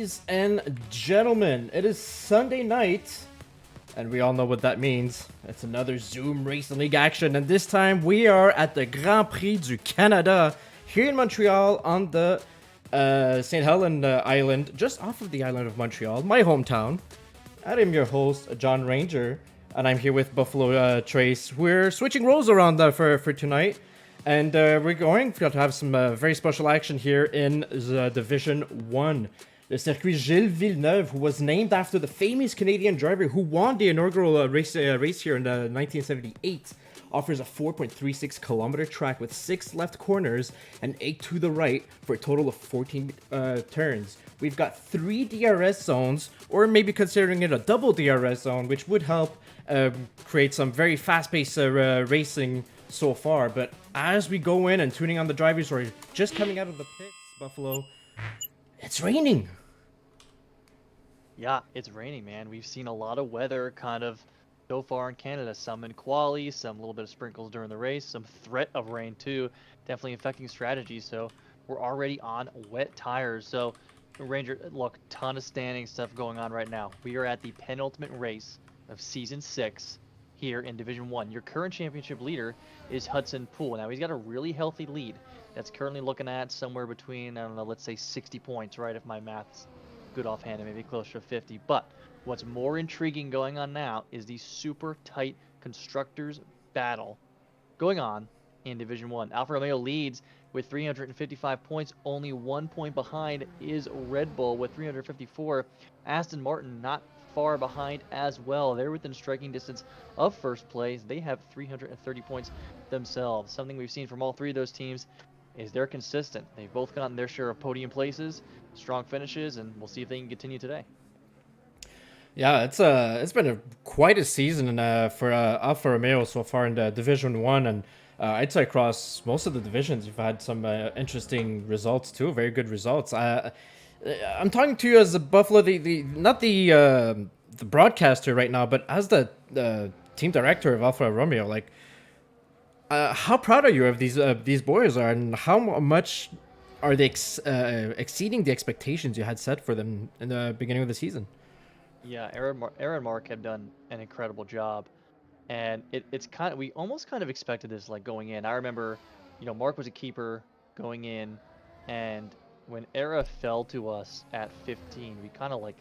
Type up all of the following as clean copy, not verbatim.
Ladies and gentlemen, it is Sunday night, and we all know what that means. It's another Zoom Racing League action, and this time we are at the Grand Prix du Canada here in Montreal on the St. Helens Island, just off of the island of Montreal, my hometown. I am your host, John Ranger, and I'm here with Buffalo Trace. We're switching roles around for tonight. And we're going to have some very special action here in the Division 1. The Circuit Gilles Villeneuve, who was named after the famous Canadian driver who won the inaugural race here in 1978, offers a 4.36 kilometer track with 6 left corners and 8 to the right for a total of 14 turns. We've got 3 DRS zones, or maybe considering it a double DRS zone, which would help create some very fast-paced racing so far. But as we go in and tuning on the drivers who are just coming out of the pits, Buffalo, it's raining. Yeah, it's raining, man. We've seen a lot of weather kind of so far in Canada. Some in quali, some little bit of sprinkles during the race, some threat of rain too, definitely affecting strategy. So we're already on wet tires. So Ranger, look, ton of standing stuff going on right now. We are at the penultimate race of season 6 here in Division 1. Your current championship leader is Hudson Poole. Now, he's got a really healthy lead that's currently looking at somewhere between, I don't know, let's say 60 points, right? If my math's good offhand, and maybe closer to 50. But what's more intriguing going on now is the super tight constructors battle going on in Division 1. Alfa Romeo leads with 355 points. Only 1 point behind is Red Bull with 354. Aston Martin not far behind as well. They're within striking distance of first place. They have 330 points themselves. Something we've seen from all 3 of those teams is they're consistent. They've both gotten their share of podium places, strong finishes, and we'll see if they can continue today. Yeah, it's been quite a season for Alfa Romeo so far in the Division 1, and I'd say across most of the divisions you've had some interesting results too, very good results. I'm talking to you as a Buffalo, not the broadcaster right now, but as the team director of Alfa Romeo. Like, how proud are you of these boys are, and how much are they exceeding the expectations you had set for them in the beginning of the season? Yeah, Aaron and Mark have done an incredible job, and it's kind of, we almost kind of expected this, like, going in. I remember, Mark was a keeper going in, and when Era fell to us at 15, we kind of like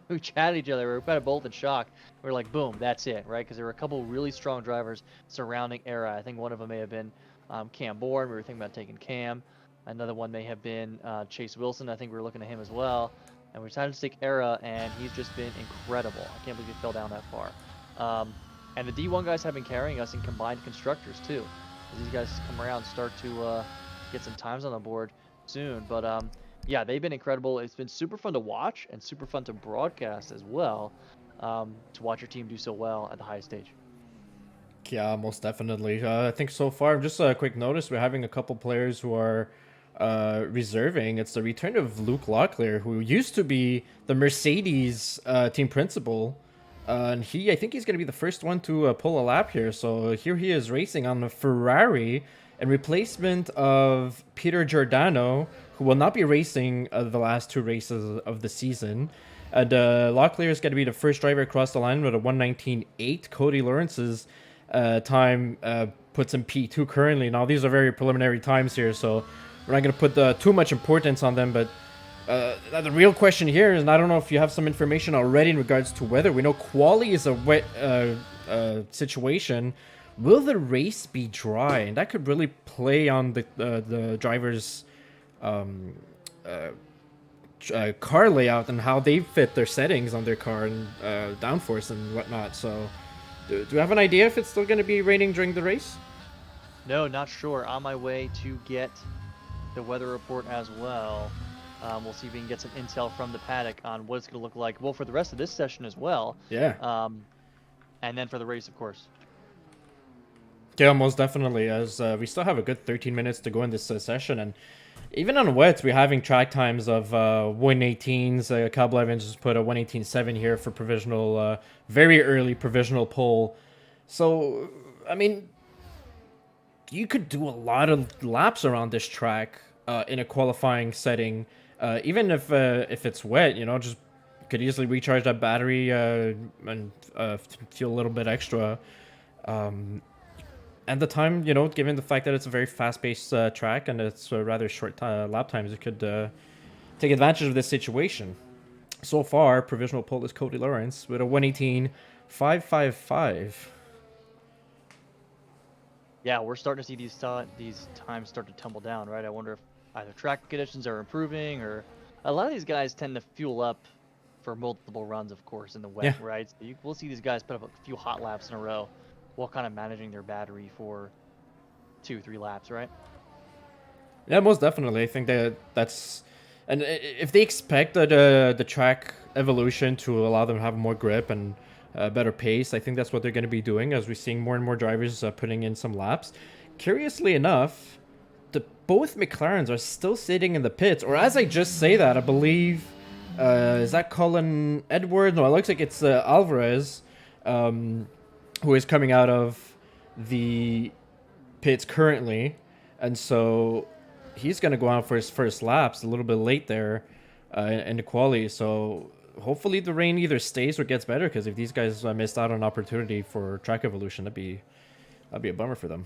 we chatted each other. We were kind of both in shock. We were like, boom, that's it, right? Because there were a couple really strong drivers surrounding Era. I think one of them may have been Cam Bourne. We were thinking about taking Cam. Another one may have been Chase Wilson. I think we were looking at him as well. And we decided to take Era, and he's just been incredible. I can't believe he fell down that far. And the D1 guys have been carrying us in combined constructors too. As these guys come around and start to get some times on the board soon. But yeah, they've been incredible. It's been super fun to watch and super fun to broadcast as well, to watch your team do so well at the highest stage. Yeah, most definitely. I think so far, just a quick notice, we're having a couple players who are reserving. It's the return of Luke Locklear, who used to be the Mercedes team principal. And I think he's going to be the first one to pull a lap here. So here he is racing on a Ferrari in replacement of Peter Giordano, who will not be racing the last 2 races of the season. And Locklear is going to be the first driver across the line with a 1:19.8. Cody Lawrence's time puts him P2 currently. Now, these are very preliminary times here, so we're not going to put too much importance on them. But the real question here is, and I don't know if you have some information already in regards to weather. We know quali is a wet situation. Will the race be dry? And that could really play on the drivers' car layout and how they fit their settings on their car and downforce and whatnot. So, do you have an idea if it's still going to be raining during the race? No, not sure. On my way to get the weather report as well. We'll see if we can get some intel from the paddock on what it's going to look like. Well, for the rest of this session as well. Yeah. And then for the race, of course. Yeah, most definitely, as we still have a good 13 minutes to go in this session, and even on wets, we're having track times of 1:18s. Kyle Blevins just put a 1:18.7 here for provisional, very early provisional pole. So, I mean, you could do a lot of laps around this track in a qualifying setting Even if it's wet, you know, just could easily recharge that battery and feel a little bit extra. Um, and the time, you know, given the fact that it's a very fast-paced track and it's rather short lap times, it could take advantage of this situation. So far, provisional pole is Cody Lawrence with a 1:18.555. Yeah, we're starting to see these times start to tumble down, right? I wonder if either track conditions are improving, or a lot of these guys tend to fuel up for multiple runs, of course, in the wet, Yeah. right? So we'll see these guys put up a few hot laps in a row while kind of managing their battery for 2-3 laps, right? Yeah, most definitely. I think that's, and if they expect that the track evolution to allow them to have more grip and better pace, I think that's what they're going to be doing as we're seeing more and more drivers putting in some laps. Curiously enough, both McLarens are still sitting in the pits, or as I just say that, I believe is that Colin Edwards? No, it looks like it's Alvarez, who is coming out of the pits currently, and so he's going to go out for his first laps a little bit late there in the quali. So hopefully the rain either stays or gets better, because if these guys missed out on an opportunity for track evolution, that'd be a bummer for them.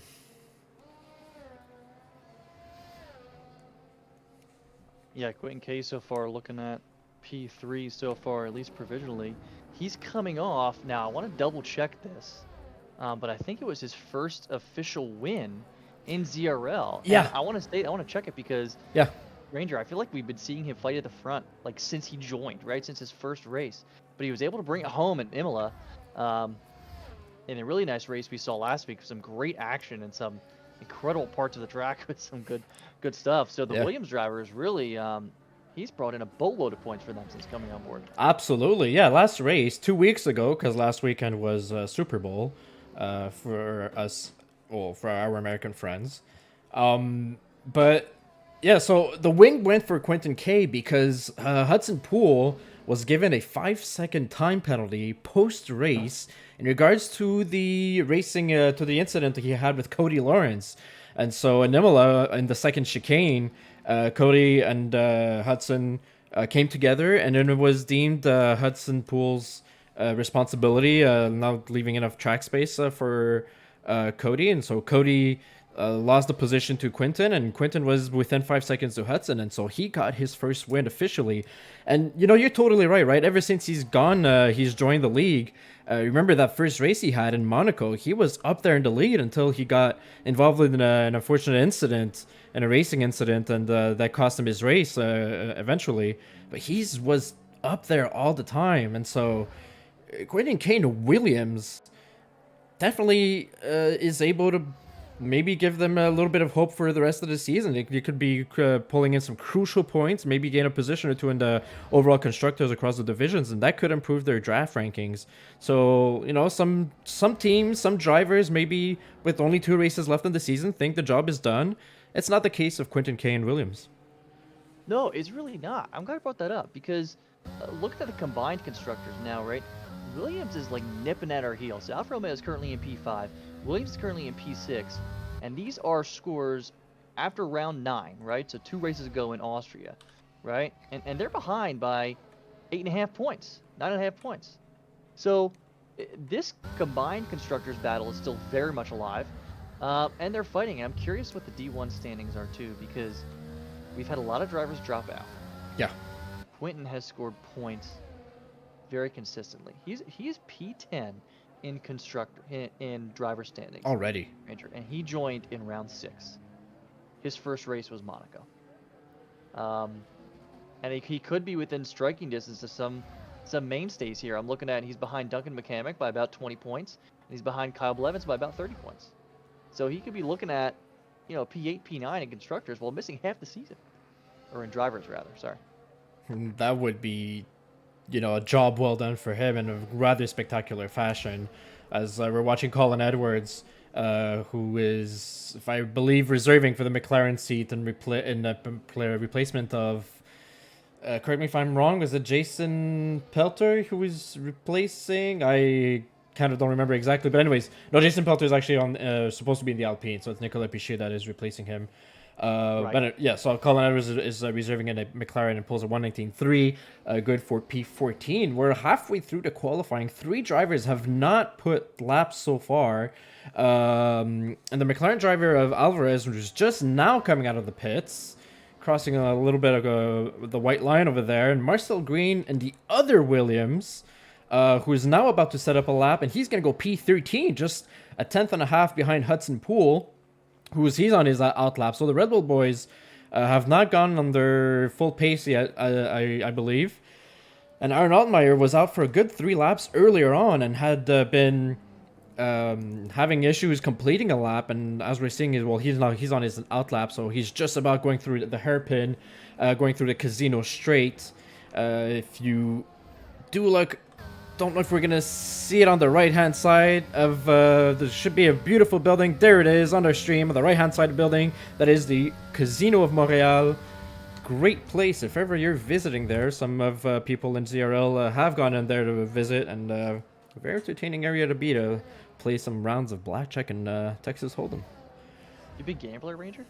Yeah, Quentin K so far looking at P3 so far, at least provisionally. He's coming off. Now, I want to double check this, but I think it was his first official win in ZRL. Yeah. And I want to check it because Yeah. Ranger, I feel like we've been seeing him fight at the front like since he joined, right? Since his first race. But he was able to bring it home in Imola. In a really nice race we saw last week, some great action and some incredible parts of the track with some good stuff. So the Williams driver is really he's brought in a boatload of points for them since coming on board. Absolutely, yeah. Last race 2 weeks ago, because last weekend was Super Bowl for us, well, for our American friends. But yeah, so the win went for Quentin K because Hudson Poole was given a 5-second time penalty post-race in regards to the racing, to the incident that he had with Cody Lawrence. And so in Imola, in the second chicane, Cody and Hudson came together, and then it was deemed Hudson Poole's responsibility, not leaving enough track space for Cody. And so Cody lost the position to Quentin, and Quentin was within 5 seconds to Hudson, and so he got his first win officially. And you know, you're totally right? Ever since he's gone, he's joined the league. Remember that first race he had in Monaco? He was up there in the lead until he got involved in an unfortunate incident, in a racing incident, and that cost him his race eventually. But he was up there all the time, and so Quentin Kane Williams definitely is able to maybe give them a little bit of hope for the rest of the season. You could be pulling in some crucial points, maybe gain a position or two in the overall constructors across the divisions, and that could improve their draft rankings. So, you know, some teams, some drivers, maybe with only 2 races left in the season, think the job is done. It's not the case of Quentin K and Williams. No, it's really not. I'm glad I brought that up because looking at the combined constructors now, right? Williams is like nipping at our heels. Alfa Romeo is currently in P5. Williams is currently in P6. And these are scores after round 9, right? So 2 races ago in Austria, right? And they're behind by 8.5 points, 9.5 points. So this combined constructors battle is still very much alive. And they're fighting. And I'm curious what the D1 standings are too, because we've had a lot of drivers drop out. Yeah. Quentin has scored points very consistently. He is P10 in in driver standings Already. Ranger, and he joined in round 6. His first race was Monaco. And he could be within striking distance of some mainstays here. I'm looking at he's behind Duncan McCamick by about 20 points, and he's behind Kyle Blevins by about 30 points. So he could be looking at, you know, P8, P9 in constructors while missing half the season, or in drivers rather. Sorry. That would be, you know, a job well done for him in a rather spectacular fashion. As we're watching Colin Edwards, who is, if I believe, reserving for the McLaren seat and replacement of, correct me if I'm wrong, was it Jason Pelter who was replacing? I kind of don't remember exactly, but anyways, no, Jason Pelter is actually on supposed to be in the Alpine, so it's Nicolas Piché that is replacing him. Right. But yeah, so Colin Edwards is reserving in a McLaren and pulls a 119.3, good for P14. We're halfway through the qualifying. 3 drivers have not put laps so far. And the McLaren driver of Alvarez, which is just now coming out of the pits, crossing a little bit of the white line over there, and Marcel Green and the other Williams, who is now about to set up a lap, and he's going to go P13, just a tenth and a half behind Hudson Poole, he's on his out lap. So the Red Bull boys have not gone on their full pace yet, I believe. And Aaron Altmaier was out for a good 3 laps earlier on and had been having issues completing a lap. And as we're seeing, he's on his out lap, so he's just about going through the hairpin, going through the Casino Straight. If you don't know if we're gonna see it on the right hand side of there should be a beautiful building. There it is on our stream on the right hand side of the building. That is the Casino of Montreal. Great place if ever you're visiting there. Some of people in ZRL have gone in there to visit, and a very entertaining area to be to play some rounds of blackjack and Texas Hold'em. You big gambler, Ranger?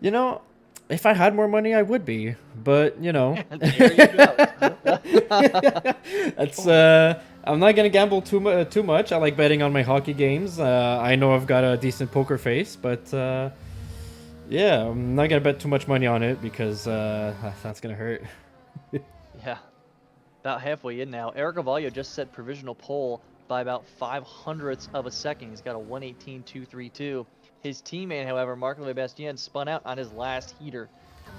You know, if I had more money, I would be, but you know, There you go. it's I'm not gonna gamble too much. I like betting on my hockey games. I know I've got a decent poker face, but yeah, I'm not gonna bet too much money on it because that's gonna hurt. Yeah. About halfway in now. Eric Avalio just set provisional pole by about 0.05 of a second. He's got a 1:18.232. His teammate, however, Marc-Louis Bastien, spun out on his last heater.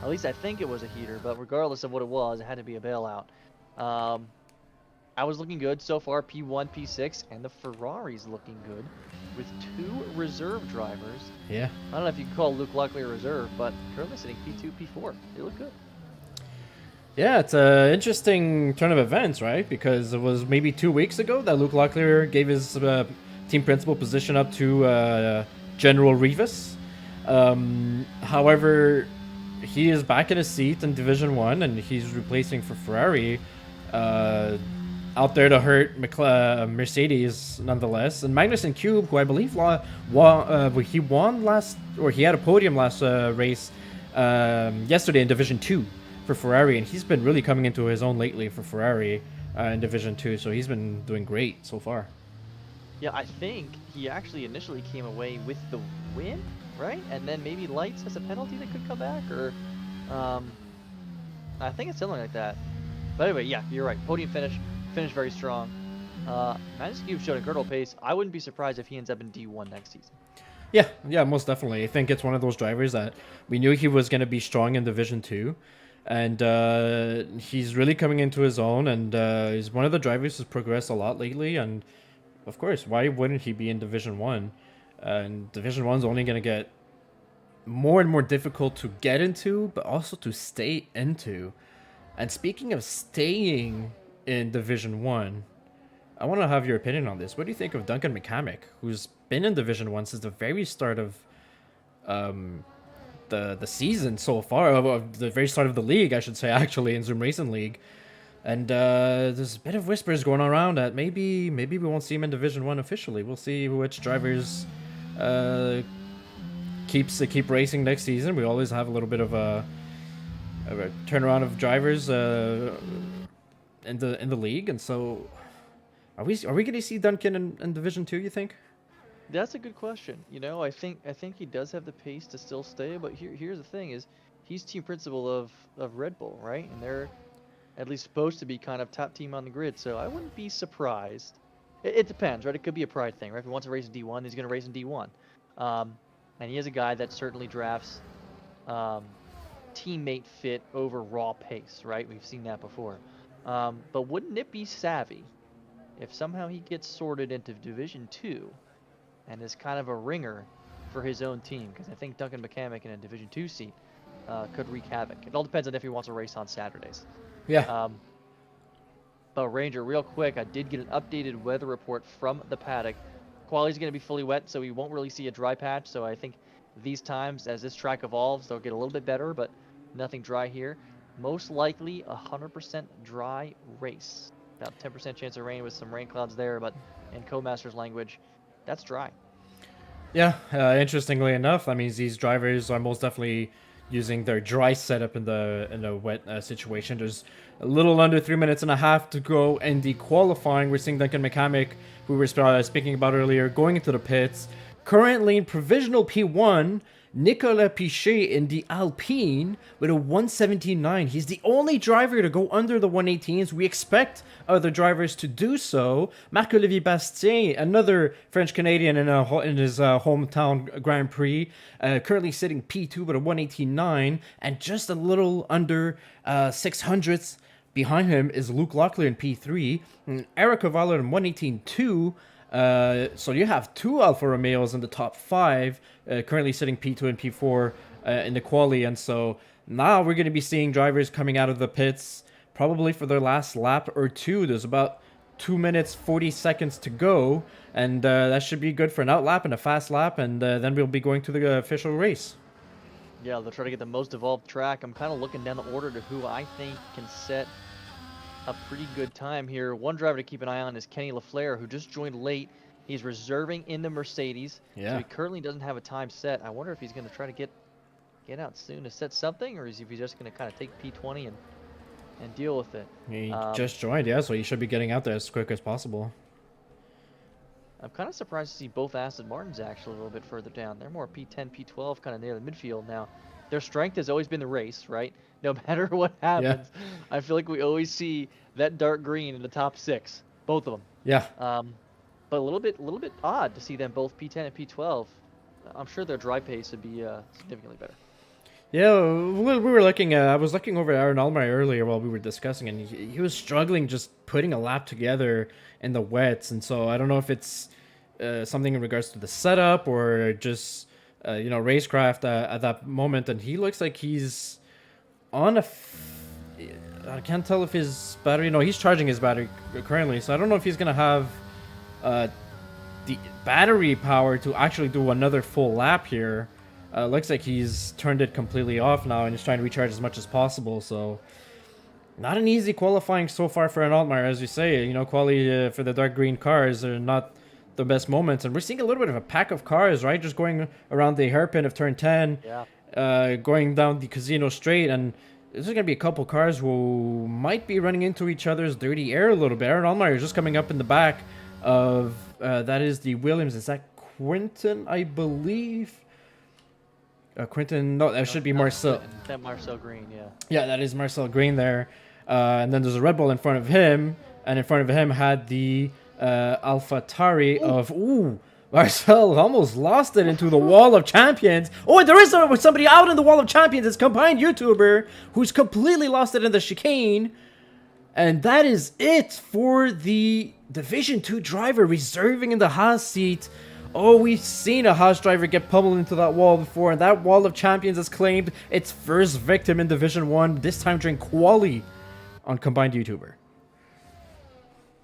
At least I think it was a heater, but regardless of what it was, it had to be a bailout. I was looking good so far, P1, P6, and the Ferrari's looking good with 2 reserve drivers. Yeah. I don't know if you can call Luke Luckley a reserve, but currently sitting P2, P4. They look good. Yeah, it's an interesting turn of events, right? Because it was maybe 2 weeks ago that Luke Locklear gave his team principal position up to General Rivas. However, he is back in his seat in Division 1, and he's replacing for Ferrari out there to hurt Mercedes nonetheless. And Magnussen Cube, who I believe he won last, or he had a podium last race yesterday in Division 2 for Ferrari, and he's been really coming into his own lately for Ferrari in Division 2, so he's been doing great so far. Yeah, I think he actually initially came away with the win, right? And then maybe lights as a penalty that could come back, or I think it's something like that. But anyway, yeah, you're right. Podium finish, finished very strong. Magnussen Cube showed incredible pace. I wouldn't be surprised if he ends up in D1 next season. Yeah, most definitely. I think it's one of those drivers that we knew he was going to be strong in Division 2. And he's really coming into his own, and he's one of the drivers who's progressed a lot lately. And of course, why wouldn't he be in Division 1? And Division 1's only going to get more and more difficult to get into, but also to stay into. And speaking of staying in Division 1, I want to have your opinion on this. What do you think of Duncan McCamick, who's been in Division 1 since the very start of the season so far, of the very start of the league, I should say, actually, in Zoom Racing League. And there's a bit of whispers going around that maybe we won't see him in Division 1 officially. We'll see which drivers keep racing next season. We always have a little bit of a turnaround of drivers in the league, and so are we going to see Duncan in Division 2, you think? That's a good question. You know, I think he does have the pace to still stay, but here's the thing: is he's team principal of Red Bull, right? And they're at least supposed to be kind of top team on the grid. So I wouldn't be surprised. It depends, right? It could be a pride thing, right? If he wants to race in D1, he's going to race in D1. And he is a guy that certainly drafts teammate fit over raw pace, right? We've seen that before. But wouldn't it be savvy if somehow he gets sorted into Division 2 and is kind of a ringer for his own team? Because I think Duncan McCamick in a Division 2 seat could wreak havoc. It all depends on if he wants to race on Saturdays. Yeah. But Ranger, real quick, I did get an updated weather report from the paddock. Quality's going to be fully wet, so we won't really see a dry patch. So I think these times, as this track evolves, they'll get a little bit better, but nothing dry here. Most likely 100% dry race. About 10% chance of rain with some rain clouds there, but in Codemasters language, that's dry. Yeah, interestingly enough, that means these drivers are most definitely using their dry setup in the wet situation. There's a little under 3 minutes and a half to go in the qualifying. We're seeing Duncan McCamick, who we were speaking about earlier, going into the pits. Currently in provisional P1, Nicolas Pichet in the Alpine with a 117.9. He's the only driver to go under the 118s. We expect other drivers to do so. Marc-Olivier Bastien, another French Canadian in his hometown Grand Prix, currently sitting P2 with a 118.9, and just a little under 600ths behind him is Luke Locklear in P3, and Eric Cavallo in 118.2. So you have two Alfa Romeos in the top five, currently sitting P2 and P4 in the quali, and so now we're going to be seeing drivers coming out of the pits probably for their last lap or two. There's about 2 minutes 40 seconds to go, and that should be good for an out lap and a fast lap, and then we'll be going to the official race. Yeah, they'll try to get the most evolved track. I'm kind of looking down the order to who I think can set a pretty good time here. One driver to keep an eye on is Kenny LaFleur, who just joined late. He's reserving in the Mercedes, so he currently doesn't have a time set. I wonder if he's going to try to get out soon to set something, or is he just going to kind of take P20 and deal with it? He just joined, yeah, so he should be getting out there as quick as possible. I'm kind of surprised to see both Aston Martins actually a little bit further down. They're more P10, P12, kind of near the midfield now. Their strength has always been the race, right? No matter what happens, I feel like we always see that dark green in the top six, both of them. Yeah. But a little bit odd to see them both P10 and P12. I'm sure their dry pace would be significantly better. Yeah, we were looking. I was looking over Aaron Allmeyer earlier while we were discussing, and he was struggling just putting a lap together in the wets, and so I don't know if it's something in regards to the setup or just racecraft at that moment. And he looks like he's on I can't tell if his battery. No, he's charging his battery currently, so I don't know if he's gonna have the battery power to actually do another full lap here. Looks like he's turned it completely off now and is trying to recharge as much as possible. So not an easy qualifying so far for an Altmaier, as you say. Quali for the dark green cars are not the best moments, and we're seeing a little bit of a pack of cars, right? Just going around the hairpin of turn 10, going down the Casino Straight, and there's going to be a couple cars who might be running into each other's dirty air a little bit. Aaron Allmeyer is just coming up in the back of, that is the Williams. Is that Quinton, I believe? Quinton, no, that should be Marcel. That Marcel Green, yeah. Yeah, that is Marcel Green there. And then there's a Red Bull in front of him, and in front of him had the AlphaTauri of... Ooh, Marcel almost lost it into the Wall of Champions. Oh, there is somebody out in the Wall of Champions. It's combined YouTuber who's completely lost it in the chicane. And that is it for the Division 2 driver reserving in the Haas seat. Oh, we've seen a Haas driver get pummeled into that wall before, and that Wall of Champions has claimed its first victim in Division 1, this time during quali on combined YouTuber.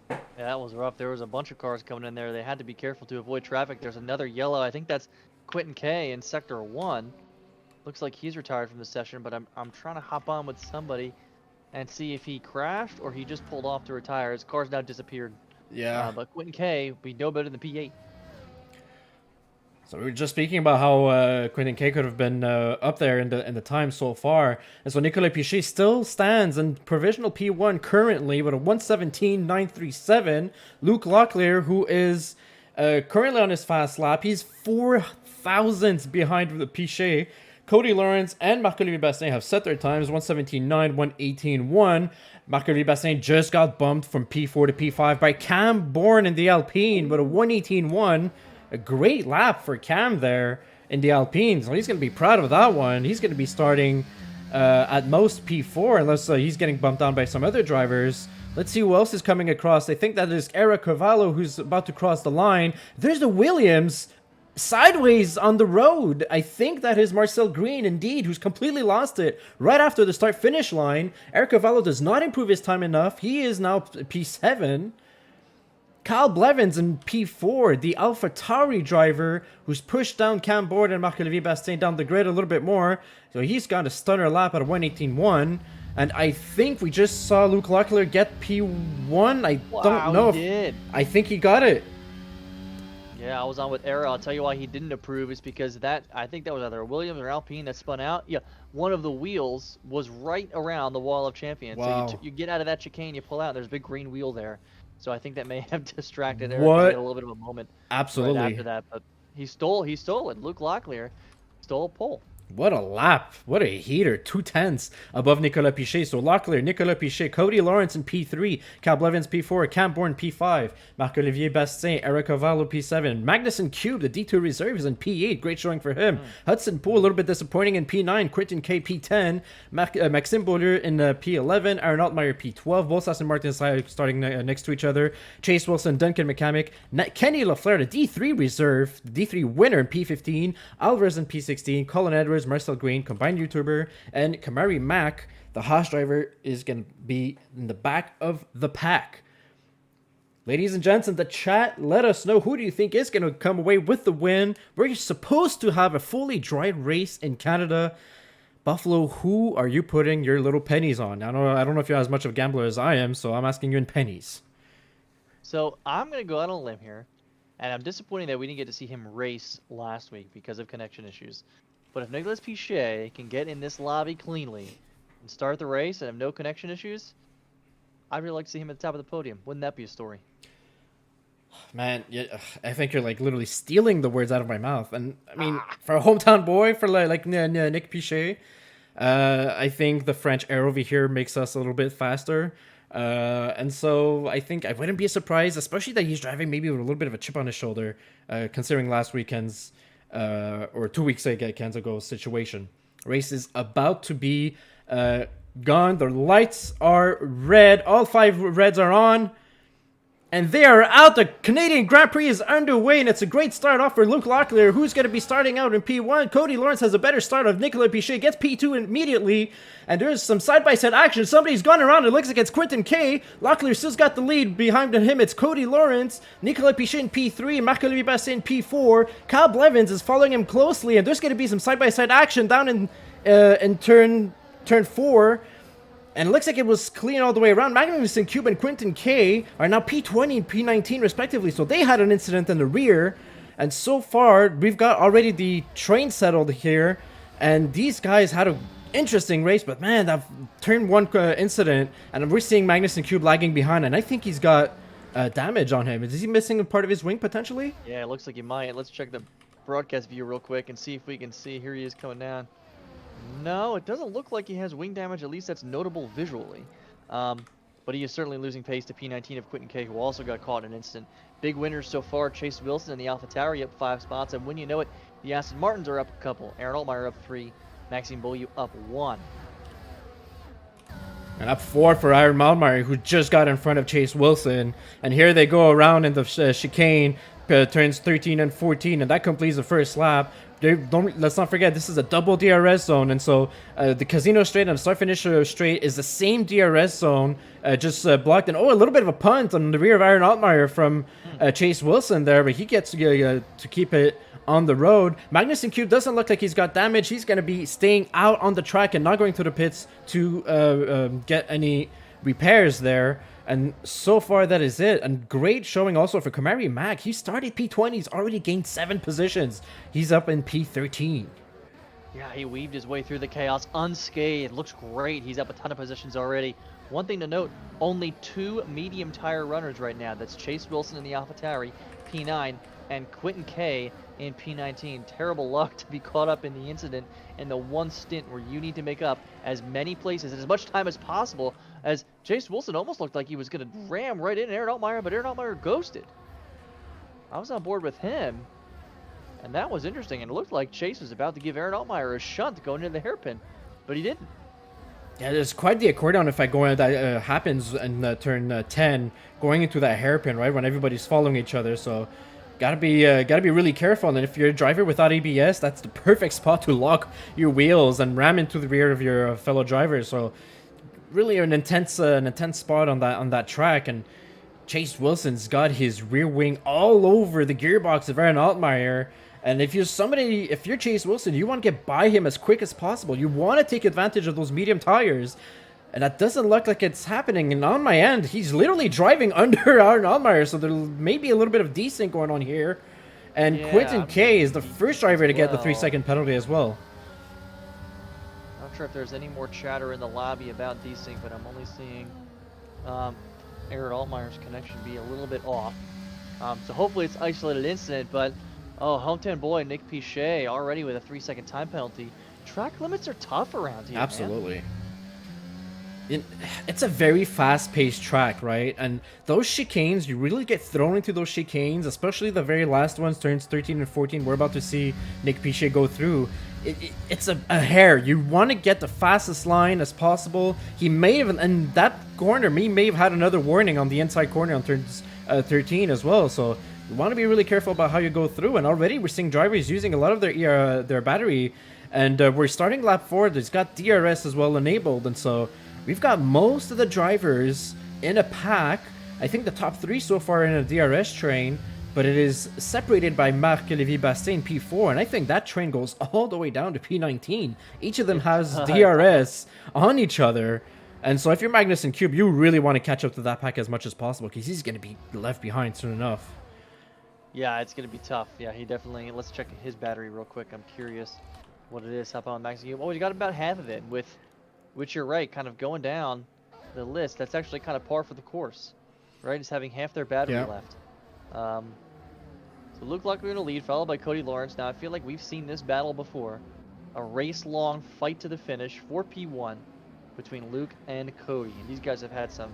Yeah, that was rough. There was a bunch of cars coming in there. They had to be careful to avoid traffic. There's another yellow. I think that's Quentin K in Sector 1. Looks like he's retired from the session, but I'm trying to hop on with somebody and see if he crashed or he just pulled off to retire. His car's now disappeared. Yeah. But Quentin K, we know better than P8. So we were just speaking about how Quentin K could have been up there in the time so far. And so Nicolas Pichet still stands in provisional P1 currently with a 117.937. Luke Locklear, who is currently on his fast lap, he's 4 thousandths behind the Pichet. Cody Lawrence and Marc-Olivier Bastien have set their times, 117.9, 118.1. Marc-Olivier Bastien just got bumped from P4 to P5 by Cam Bourne in the Alpine with a 118.1. A great lap for Cam there in the Alpine. So he's going to be proud of that one. He's going to be starting at most P4 unless he's getting bumped down by some other drivers. Let's see who else is coming across. I think that is Eric Cavallo who's about to cross the line. There's the Williams sideways on the road. I think that is Marcel Green indeed, who's completely lost it right after the start-finish line. Eric Cavallo does not improve his time enough. He is now P7. Kyle Blevins in P4, the AlphaTauri driver who's pushed down Cam Bourne and Marc-Olivier Bastien down the grid a little bit more. So he's got a stunner lap at a 118.1. And I think we just saw Luke Locklear get P1. I don't know if... He did. I think he got it. Yeah, I was on with Era. I'll tell you why he didn't approve is because I think that was either a Williams or Alpine that spun out. Yeah, one of the wheels was right around the wall of champions. So Wow. you get out of that chicane, you pull out, there's a big green wheel there. So I think that may have distracted Era because he had a What? little bit of a moment right after Absolutely. that. But he stole it. Luke Locklear stole a pole. What a lap. What a heater. 2 tenths above Nicolas Pichet. So Locklear, Nicolas Pichet, Cody Lawrence in P3, Cal Blevins P4, Cam Bourne P5, Marc-Olivier Bastien, Eric Cavallo P7, Magnuson Cube, the D2 reserves in P8. Great showing for him. Hudson Poole, a little bit disappointing in P9, Quentin K P10, Maxime Beaulieu in P11, Aaron Altmaier P12, Bottas and Martin starting next to each other, Chase Wilson, Duncan McCamick, Kenny LaFleur, the D3 reserve, the D3 winner in P15, Alvarez in P16, Colin Edwards, Marcel Green, combined YouTuber, and Kamari Mack, the Haas driver, is going to be in the back of the pack. Ladies and gents in the chat, let us know who do you think is going to come away with the win. We're supposed to have a fully dry race in Canada. Buffalo, who are you putting your little pennies on? I don't know if you're as much of a gambler as I am, so I'm asking you in pennies. So I'm going to go out on a limb here. And I'm disappointed that we didn't get to see him race last week because of connection issues. But if Nicolas Pichet can get in this lobby cleanly and start the race and have no connection issues, I'd really like to see him at the top of the podium. Wouldn't that be a story? Man, yeah, I think you're like literally stealing the words out of my mouth. And I mean, for a hometown boy, for like Nick Pichet, I think the French air over here makes us a little bit faster. And so I think I wouldn't be surprised, especially that he's driving maybe with a little bit of a chip on his shoulder, considering last weekend's or 2 weeks ago situation. Race is about to be gone. The lights are red. All 5 reds are on. And they are out. The Canadian Grand Prix is underway, and it's a great start off for Luke Locklear, who's going to be starting out in P1. Cody Lawrence has a better start of Nicolas Pichet, gets P2 immediately, and there's some side-by-side action. Somebody's gone around. It looks like it's Quentin K. Locklear still's got the lead. Behind him, it's Cody Lawrence, Nicolas Pichet in P3, Marc-Olivier Bastien in P4. Cal Blevins is following him closely, and there's going to be some side-by-side action down in turn 4. And it looks like it was clean all the way around. Magnuson Cube and Quentin K are now P20 and P19 respectively. So they had an incident in the rear. And so far, we've got already the train settled here. And these guys had an interesting race. But man, that turn 1 incident. And we're seeing Magnuson Cube lagging behind. And I think he's got damage on him. Is he missing a part of his wing potentially? Yeah, it looks like he might. Let's check the broadcast view real quick and see if we can see. Here he is coming down. No, it doesn't look like he has wing damage. At least that's notable visually. But he is certainly losing pace to P19 of Quentin K, who also got caught in an incident. Big winners so far. Chase Wilson and the AlphaTauri up 5 spots. And when you know it, the Aston Martins are up a couple. Aaron Altmaier up 3. Maxime Beaulieu up 1. And up 4 for Aaron Altmaier, who just got in front of Chase Wilson. And here they go around in the chicane, turns 13 and 14, and that completes the first lap. Let's not forget, this is a double DRS zone, and so the Casino Straight and the Start-Finish Straight is the same DRS zone, just blocked. And a little bit of a punt on the rear of Aaron Altmaier from Chase Wilson there, but he gets to keep it on the road. Magnuson Cube doesn't look like he's got damage. He's going to be staying out on the track and not going to the pits to get any repairs there. And so far, that is it. And great showing also for Kamari Mack. He started P20. He's already gained 7 positions. He's up in P13. Yeah, he weaved his way through the chaos unscathed. Looks great. He's up a ton of positions already. One thing to note, only 2 medium tire runners right now. That's Chase Wilson in the AlphaTauri, P9, and Quentin K in P19. Terrible luck to be caught up in the incident in the one stint where you need to make up as many places and as much time as possible, as Chase Wilson almost looked like he was going to ram right in Aaron Altmaier, but Aaron Altmaier ghosted. I was on board with him, and that was interesting, and it looked like Chase was about to give Aaron Altmaier a shunt going into the hairpin, but he didn't. Yeah, there's quite the accordion effect going that happens in turn 10, going into that hairpin, right, when everybody's following each other, so gotta be really careful. And if you're a driver without ABS, that's the perfect spot to lock your wheels and ram into the rear of your fellow drivers. So really an intense spot on that track. And Chase Wilson's got his rear wing all over the gearbox of Aaron Altmaier. And if you're Chase Wilson, you want to get by him as quick as possible. You want to take advantage of those medium tires. And that doesn't look like it's happening. And on my end, he's literally driving under Aaron Altmaier. So there may be a little bit of desync going on here. And Yeah, Quentin I'm K is the thinking first driver to get the well. 3-second penalty as well. Not sure if there's any more chatter in the lobby about desync, but I'm only seeing Aaron Altmaier's connection be a little bit off. So hopefully it's isolated incident, but hometown boy Nick Pichet already with a 3-second time penalty. Track limits are tough around here. Absolutely. Man. It's a very fast-paced track, right? And those chicanes, you really get thrown into those chicanes, especially the very last ones, turns 13 and 14. We're about to see Nick Pichet go through. It's a hair. You want to get the fastest line as possible. He may have, and that corner, he may have had another warning on the inside corner on turns 13 as well. So you want to be really careful about how you go through. And already we're seeing drivers using a lot of their battery. And we're starting lap 4. There's got DRS as well enabled, and so we've got most of the drivers in a pack. I think the top 3 so far in a DRS train, but it is separated by Marc-Olivier Bastien P4, and I think that train goes all the way down to P19. Each of them has DRS on each other, and so if you're Magnussen Cube, you really want to catch up to that pack as much as possible, because he's going to be left behind soon enough. Yeah, it's going to be tough. Yeah, he definitely... Let's check his battery real quick. I'm curious what it is. Hop on Max Cube. Oh, he got about half of it, which you're right, kind of going down the list. That's actually kind of par for the course, right? Just having half their battery left. So Luke Luckman in the lead, followed by Cody Lawrence. Now, I feel like we've seen this battle before. A race-long fight to the finish for P1 between Luke and Cody. And these guys have had some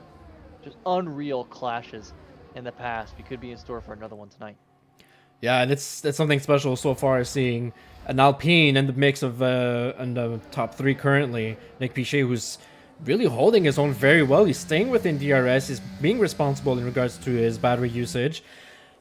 just unreal clashes in the past. We could be in store for another one tonight. Yeah, and it's something special so far, seeing an Alpine in the mix of in the top 3 currently. Nick Pichet, who's really holding his own very well. He's staying within DRS. He's being responsible in regards to his battery usage.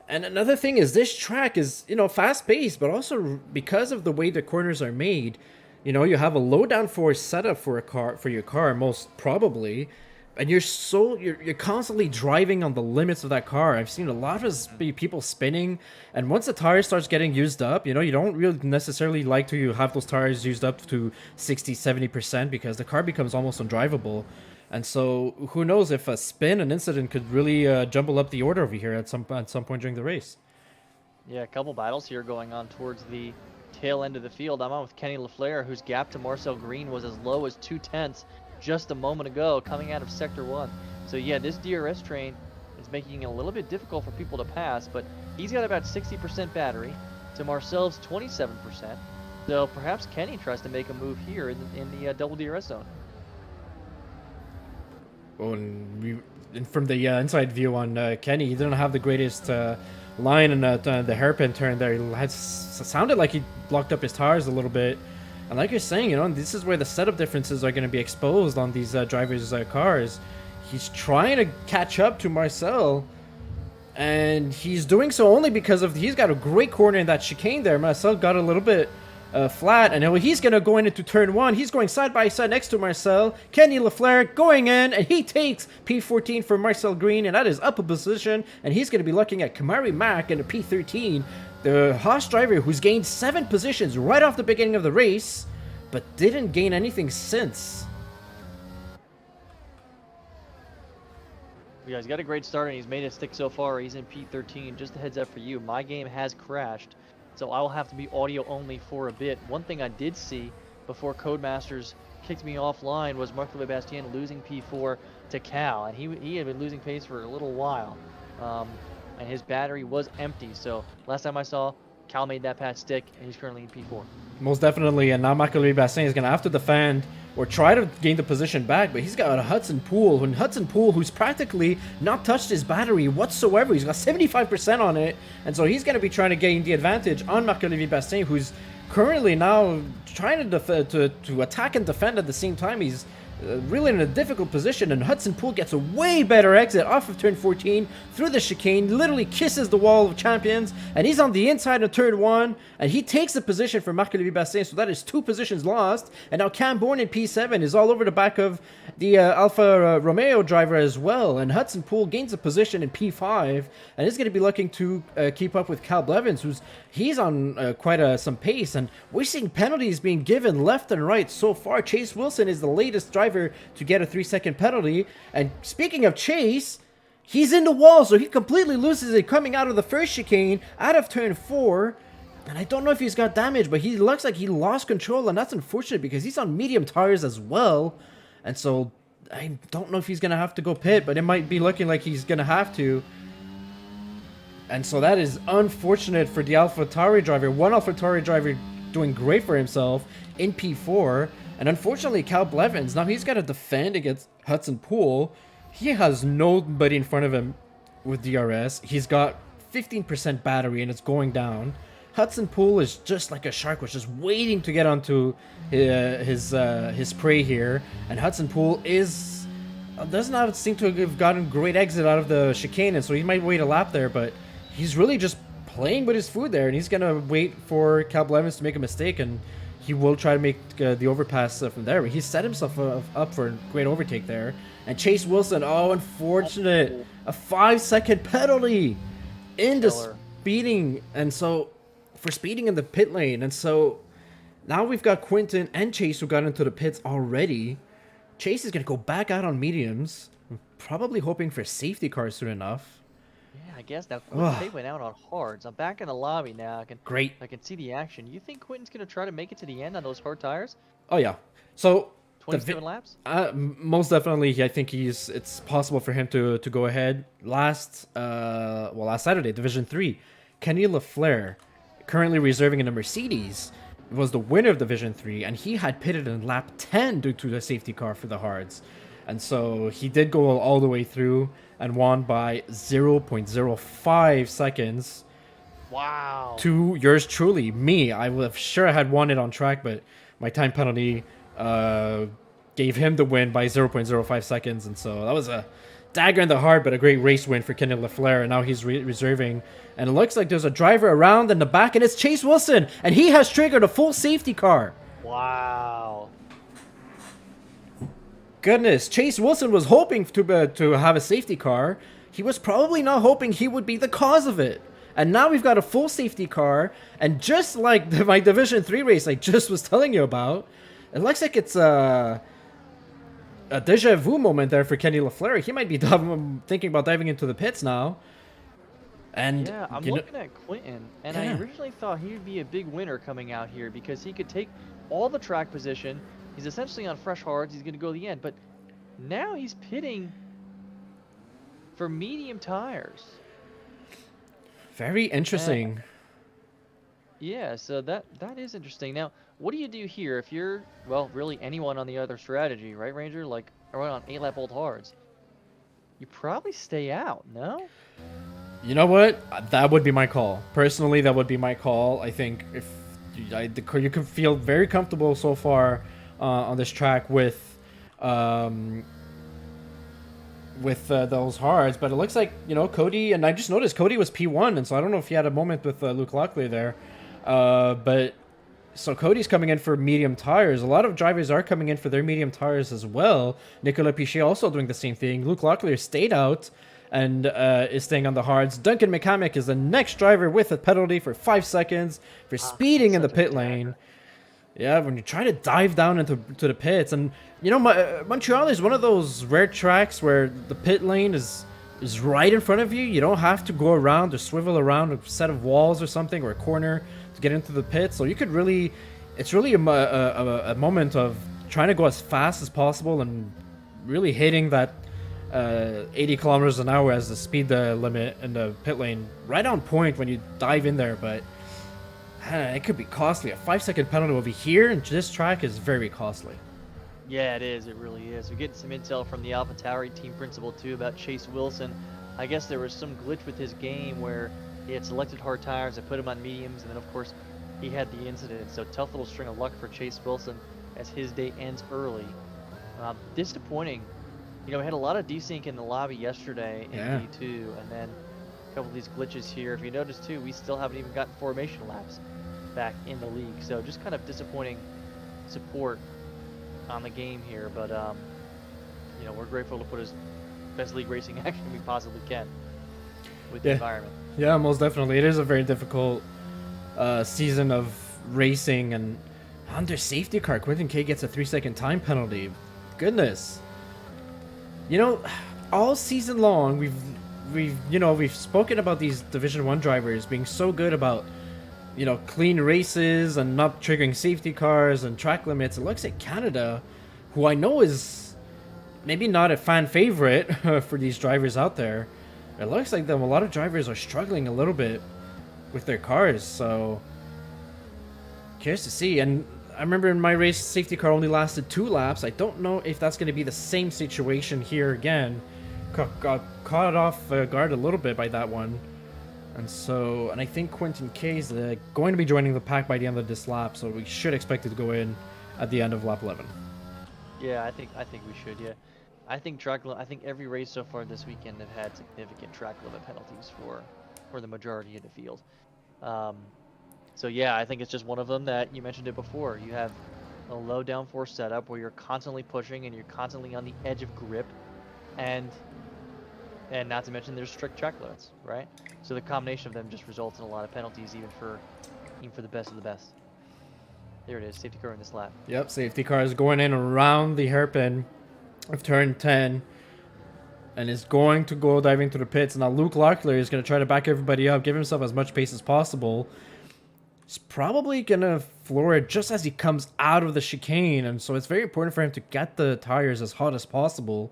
And another thing is, this track is, fast-paced, but also because of the way the corners are made, you have a low downforce setup for your car, most probably, and you're constantly driving on the limits of that car. I've seen a lot of people spinning, and once the tire starts getting used up, you don't really necessarily like to have those tires used up to 60-70% because the car becomes almost undrivable. And so who knows if an incident could really jumble up the order over here at some point during the race. Yeah, a couple battles here going on towards the tail end of the field. I'm on with Kenny LaFleur, whose gap to Marcel Green was as low as 0.2 just a moment ago coming out of Sector 1. So yeah, this DRS train is making it a little bit difficult for people to pass, but he's got about 60% battery to Marcel's 27%. So perhaps Kenny tries to make a move here in the double DRS zone. Well, and from the inside view on Kenny, he didn't have the greatest line in the hairpin turn there. It sounded like he blocked up his tires a little bit. And like you're saying, this is where the setup differences are going to be exposed on these drivers' cars. He's trying to catch up to Marcel, and he's doing so only because he's got a great corner in that chicane there. Marcel got a little bit flat, and he's going to go into turn 1. He's going side by side next to Marcel. Kenny LaFleur going in, and he takes P14 from Marcel Green, and that is up a position, and he's going to be looking at Kamari Mack in the P13. The Haas driver who's gained 7 positions right off the beginning of the race, but didn't gain anything since. Yeah, he's got a great start and he's made it stick so far. He's in P13. Just a heads up for you, my game has crashed, so I will have to be audio only for a bit. One thing I did see before Codemasters kicked me offline was Marc-Olivier Bastien losing P4 to Cal, and he had been losing pace for a little while. And his battery was empty. So last time I saw, Cal made that pass stick, and he's currently in P4. Most definitely, and now Marc-Olivier Bastien is going to have to defend or try to gain the position back, but he's got a Hudson Poole, who's practically not touched his battery whatsoever. He's got 75% on it, and so he's going to be trying to gain the advantage on Marc-Olivier Bastien, who's currently now trying to attack and defend at the same time. He's really in a difficult position, and Hudson Poole gets a way better exit off of turn 14 through the chicane, literally kisses the wall of champions, and he's on the inside of turn 1, and he takes the position for Marc-Olivier Bastien, so that is 2 positions lost. And now Cam Bourne in P7 is all over the back of the Alfa Romeo driver as well, and Hudson Poole gains a position in P5 and is going to be looking to keep up with Cal Blevins, he's on quite some pace, and we're seeing penalties being given left and right so far. Chase Wilson is the latest driver to get a 3-second penalty, and speaking of Chase, He's in the wall, so he completely loses it coming out of the first chicane, out of turn 4. And I don't know if he's got damage, but he looks like he lost control, and that's unfortunate because he's on medium tires as well. And so I don't know if he's going to have to go pit, but it might be looking like he's going to have to. And so that is unfortunate for the AlphaTauri driver. One AlphaTauri driver doing great for himself in P4. And unfortunately, Cal Blevins, now he's got to defend against Hudson Poole. He has nobody in front of him with DRS. He's got 15% battery and it's going down. Hudson Poole is just like a shark, was just waiting to get onto his prey here. And Hudson Poole doesn't seem to have gotten great exit out of the chicane, and so he might wait a lap there, but he's really just playing with his food there, and he's gonna wait for Cal Blevins to make a mistake, and he will try to make the overpass from there. But he set himself up for a great overtake there. And Chase Wilson, oh, unfortunate, a 5-second penalty into speeding, and so for speeding in the pit lane. And so now we've got Quinton and Chase who got into the pits already. Chase is going to go back out on mediums, probably hoping for safety car soon enough. Yeah, I guess now Quinton, they went out on hards. I'm back in the lobby now. I can see the action. You think Quinton's going to try to make it to the end on those hard tires? Oh yeah. So 27 laps? Most definitely, I think it's possible for him to go ahead. Last Saturday, Division 3, Kenny LaFleur, currently reserving in a Mercedes, was the winner of Division 3, and he had pitted in lap 10 due to the safety car for the hards. And so he did go all the way through and won by 0.05 seconds. Wow. To yours truly, me. I would have sure had won it on track, but my time penalty gave him the win by 0.05 seconds. And so that was a dagger in the heart, but a great race win for Kenny LaFleur. And now he's reserving. And it looks like there's a driver around in the back, and it's Chase Wilson. And he has triggered a full safety car. Wow. Goodness, Chase Wilson was hoping to have a safety car. He was probably not hoping he would be the cause of it. And now we've got a full safety car. And just like my Division 3 race I just was telling you about, it looks like it's a deja vu moment there for Kenny LaFleur. He might be thinking about diving into the pits now. And yeah, I'm looking at Quinton, and I originally thought he would be a big winner coming out here because he could take all the track position. He's essentially on fresh hards. He's going to go to the end, but now he's pitting for medium tires. Very interesting. Yeah, so that is interesting. Now, what do you do here if you're, well, really anyone on the other strategy, right, Ranger? Like, around on 8-lap old hards. You probably stay out, no? You know what? That would be my call. Personally, that would be my call. I think if you can feel very comfortable so far on this track with those hards, but it looks like, you know, Cody, and I just noticed Cody was P1, and so I don't know if he had a moment with Luke Locklear there, but so Cody's coming in for medium tires. A lot of drivers are coming in for their medium tires as well. Nicolas Pichet also doing the same thing. Luke Locklear stayed out and is staying on the hards. Duncan McCamick is the next driver with a penalty for 5 seconds for speeding in the pit lane. Yeah, when you try to dive down into the pits. And, you know, Montreal is one of those rare tracks where the pit lane is right in front of you. You don't have to go around or swivel around a set of walls or something or a corner to get into the pit. So you could really, it's really a moment of trying to go as fast as possible and really hitting that 80 kilometers an hour as the speed limit in the pit lane right on point when you dive in there. But it could be costly. A 5-second penalty over here and this track is very costly. Yeah, it is. It really is. We're getting some intel from the AlphaTauri team principal too about Chase Wilson. I guess there was some glitch with his game where he had selected hard tires and put him on mediums, and then of course he had the incident. So tough little string of luck for Chase Wilson as his day ends early. Disappointing. You know, we had a lot of desync in the lobby yesterday in D2, and then a couple of these glitches here. If you notice too, we still haven't even gotten formation laps back in the league. So just kind of disappointing support on the game here. But, you know, we're grateful to put as best league racing action we possibly can with the environment. Yeah, most definitely. It is a very difficult season of racing, and under safety car, Quinton Kay gets a 3-second time penalty. Goodness. You know, all season long, we've spoken about these Division 1 drivers being so good about, clean races and not triggering safety cars and track limits. It looks like Canada, who I know is maybe not a fan favorite for these drivers out there, it looks like a lot of drivers are struggling a little bit with their cars. So curious to see. And I remember in my race, safety car only lasted 2 laps. I don't know if that's going to be the same situation here again. Got caught off guard a little bit by that one. And I think Quentin K is going to be joining the pack by the end of this lap, so we should expect it to go in at the end of lap 11. Yeah, I think we should. Yeah, I think I think every race so far this weekend have had significant track limit penalties for the majority of the field. So yeah, I think it's just one of them that you mentioned it before. You have a low downforce setup where you're constantly pushing and you're constantly on the edge of grip, and not to mention there's strict track limits, right? So the combination of them just results in a lot of penalties, even for the best of the best. There it is, safety car in this lap. Yep, safety car is going in around the hairpin of turn 10 and is going to go diving to the pits. Now Luke Locklear is going to try to back everybody up, give himself as much pace as possible. He's probably going to floor it just as he comes out of the chicane, and so it's very important for him to get the tires as hot as possible.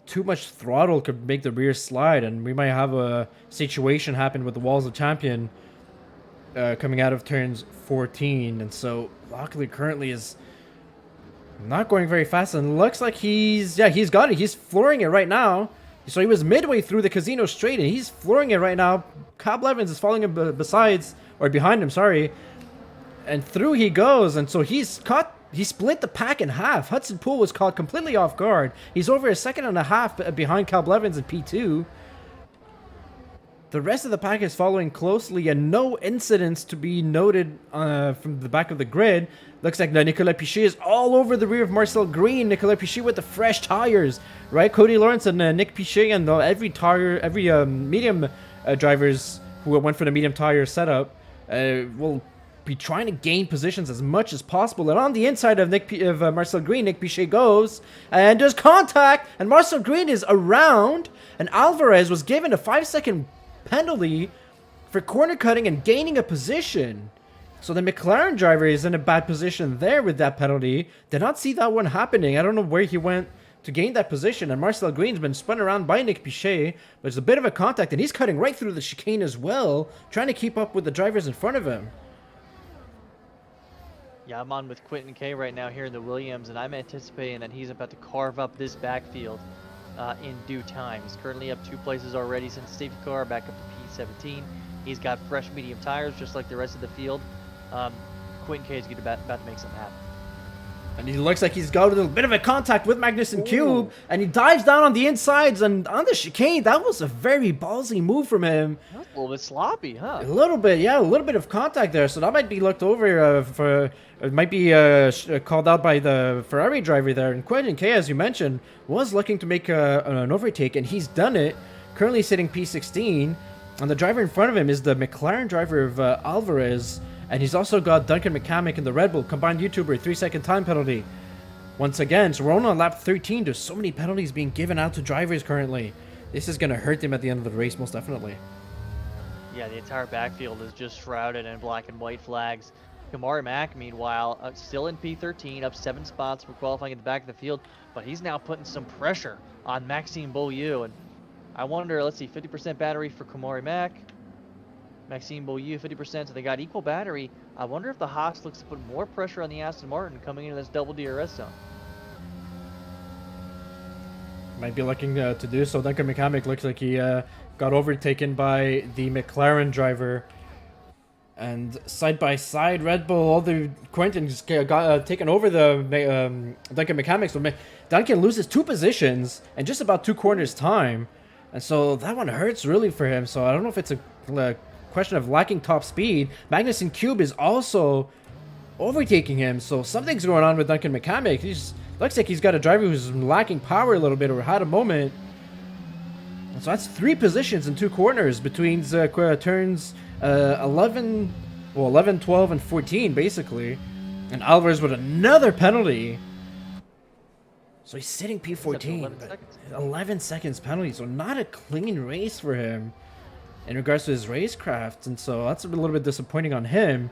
Too much throttle could make the rear slide, and we might have a situation happen with the Walls of Champion coming out of turns 14. And so Locklear currently is not going very fast, and looks like he's got it. He's flooring it right now. So he was midway through the Casino Straight, and he's flooring it right now. Cobb Levins is following him behind him, sorry. And through he goes, and so he split the pack in half. Hudson Poole was caught completely off guard. He's over a second and a half behind Cobb Levins in P2. The rest of the pack is following closely, and no incidents to be noted from the back of the grid. Looks like Nicolas Piché is all over the rear of Marcel Green. Nicolas Piché with the fresh tires, right? Cody Lawrence and Nick Piché and every medium drivers who went for the medium tire setup will be trying to gain positions as much as possible. And on the inside of Marcel Green, Nick Piché goes, and there's contact, and Marcel Green is around, and Alvarez was given a 5-second penalty for corner cutting and gaining a position. So the McLaren driver is in a bad position there with that penalty. Did not see that one happening. I don't know where he went to gain that position, and Marcel Green's been spun around by Nick Piché. There's a bit of a contact, and he's cutting right through the chicane as well, trying to keep up with the drivers in front of him. Yeah, I'm on with Quentin K right now here in the Williams, and I'm anticipating that he's about to carve up this backfield in due time. He's currently up 2 places already since safety car, back up to P17. He's got fresh medium tires, just like the rest of the field. Quentin K is about to make something happen. And he looks like he's got a little bit of a contact with Magnussen Cube, and he dives down on the insides and on the chicane. That was a very ballsy move from him. That's a little bit sloppy, huh? A little bit, yeah, a little bit of contact there. So that might be looked over it might be called out by the Ferrari driver there. And Quentin K, as you mentioned, was looking to make an overtake, and he's done it. Currently sitting P16, and the driver in front of him is the McLaren driver of Alvarez. And he's also got Duncan McCamick in the Red Bull combined YouTuber 3-second time penalty. Once again, so we're only on lap 13. There's so many penalties being given out to drivers currently. This is going to hurt them at the end of the race, most definitely. Yeah, the entire backfield is just shrouded in black and white flags. Kamari Mack, meanwhile, still in P13, up 7 spots for qualifying at the back of the field, but he's now putting some pressure on Maxime Beaulieu. And I wonder, let's see, 50% battery for Kamari Mack. Maxime Beaulieu, 50%, so they got equal battery. I wonder if the Haas looks to put more pressure on the Aston Martin coming into this double DRS zone. Might be looking to do so. Duncan McCamick looks like he got overtaken by the McLaren driver. And side by side, Red Bull, all the Quentin's got taken over the Duncan McCamick. So Duncan loses 2 positions in just about 2 corners time. And so that one hurts really for him. So I don't know if it's a question of lacking top speed. Magnussen Cube is also overtaking him, so something's going on with Duncan McCamick. He looks like he's got a driver who's lacking power a little bit or had a moment. And so that's 3 positions in 2 corners between turns 11, 12, and 14 basically. And Alvarez with another penalty. So he's sitting It's up to P14. 11 but seconds. 11 seconds penalty, so not a clean race for him in regards to his racecraft, and so that's a little bit disappointing on him.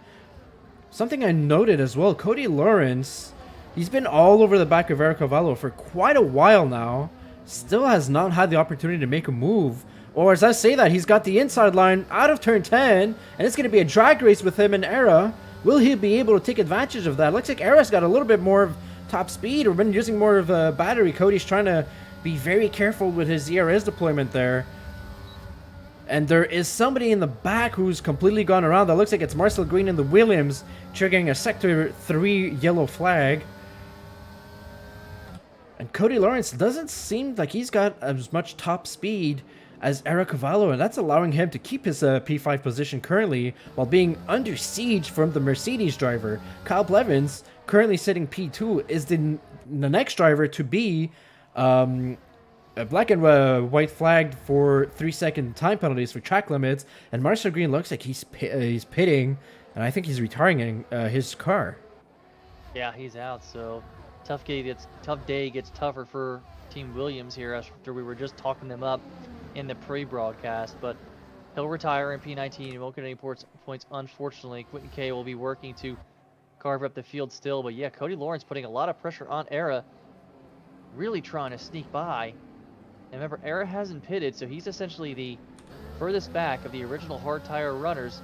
Something I noted as well, Cody Lawrence, he's been all over the back of Eric Cavallo for quite a while now. Still has not had the opportunity to make a move. Or as I say that, he's got the inside line out of turn 10, and it's going to be a drag race with him and Era. Will he be able to take advantage of that? Looks like Era's got a little bit more of top speed, or been using more of a battery. Cody's trying to be very careful with his ERS deployment there. And there is somebody in the back who's completely gone around. That looks like it's Marcel Green in the Williams, triggering a Sector 3 yellow flag. And Cody Lawrence doesn't seem like he's got as much top speed as Eric Cavallo, and that's allowing him to keep his P5 position currently while being under siege from the Mercedes driver. Kyle Blevins, currently sitting P2, is the next driver to be black and white flagged for 3-second time penalties for track limits, and Marcel Green looks like he's pitting, and I think he's retiring his car. Yeah, he's out. So tough day gets tougher for Team Williams here after we were just talking them up in the pre-broadcast. But he'll retire in P19. He won't get any points. Unfortunately, Quentin K will be working to carve up the field still. But yeah, Cody Lawrence putting a lot of pressure on Era, really trying to sneak by. And remember, Era hasn't pitted, so he's essentially the furthest back of the original hard tire runners.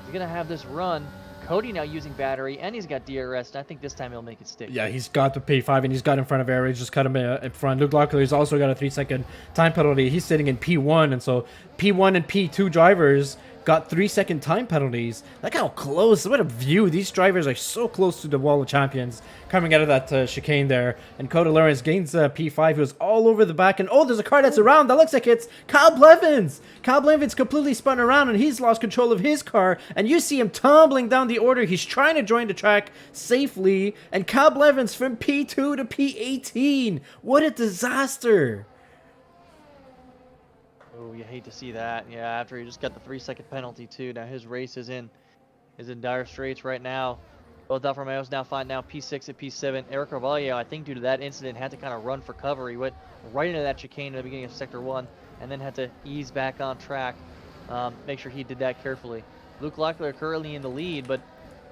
He's going to have this run. Cody now using battery, and he's got DRS, and I think this time he'll make it stick. Yeah, he's got the P5, and he's got in front of Era. He's just cut him in front. Luke Locklear's also got a 3-second time penalty. He's sitting in P1, and so P1 and P2 drivers got 3-second time penalties. Look how close, what a view. These drivers are so close to the wall of champions coming out of that chicane there. And Cody Lawrence gains P5, who was all over the back. And oh, there's a car that's around. That looks like it's Kyle Blevins. Kyle Blevins completely spun around, and he's lost control of his car. And you see him tumbling down the order. He's trying to join the track safely. And Kyle Blevins from P2 to P18. What a disaster. Oh, you hate to see that. Yeah, after he just got the 3-second penalty too. Now his race is in dire straits right now. Both Alfa Romeos now find P6 and P7. Eric Carvalho, I think due to that incident, had to kind of run for cover. He went right into that chicane at the beginning of Sector 1 and then had to ease back on track. Make sure he did that carefully. Luke Locklear currently in the lead, but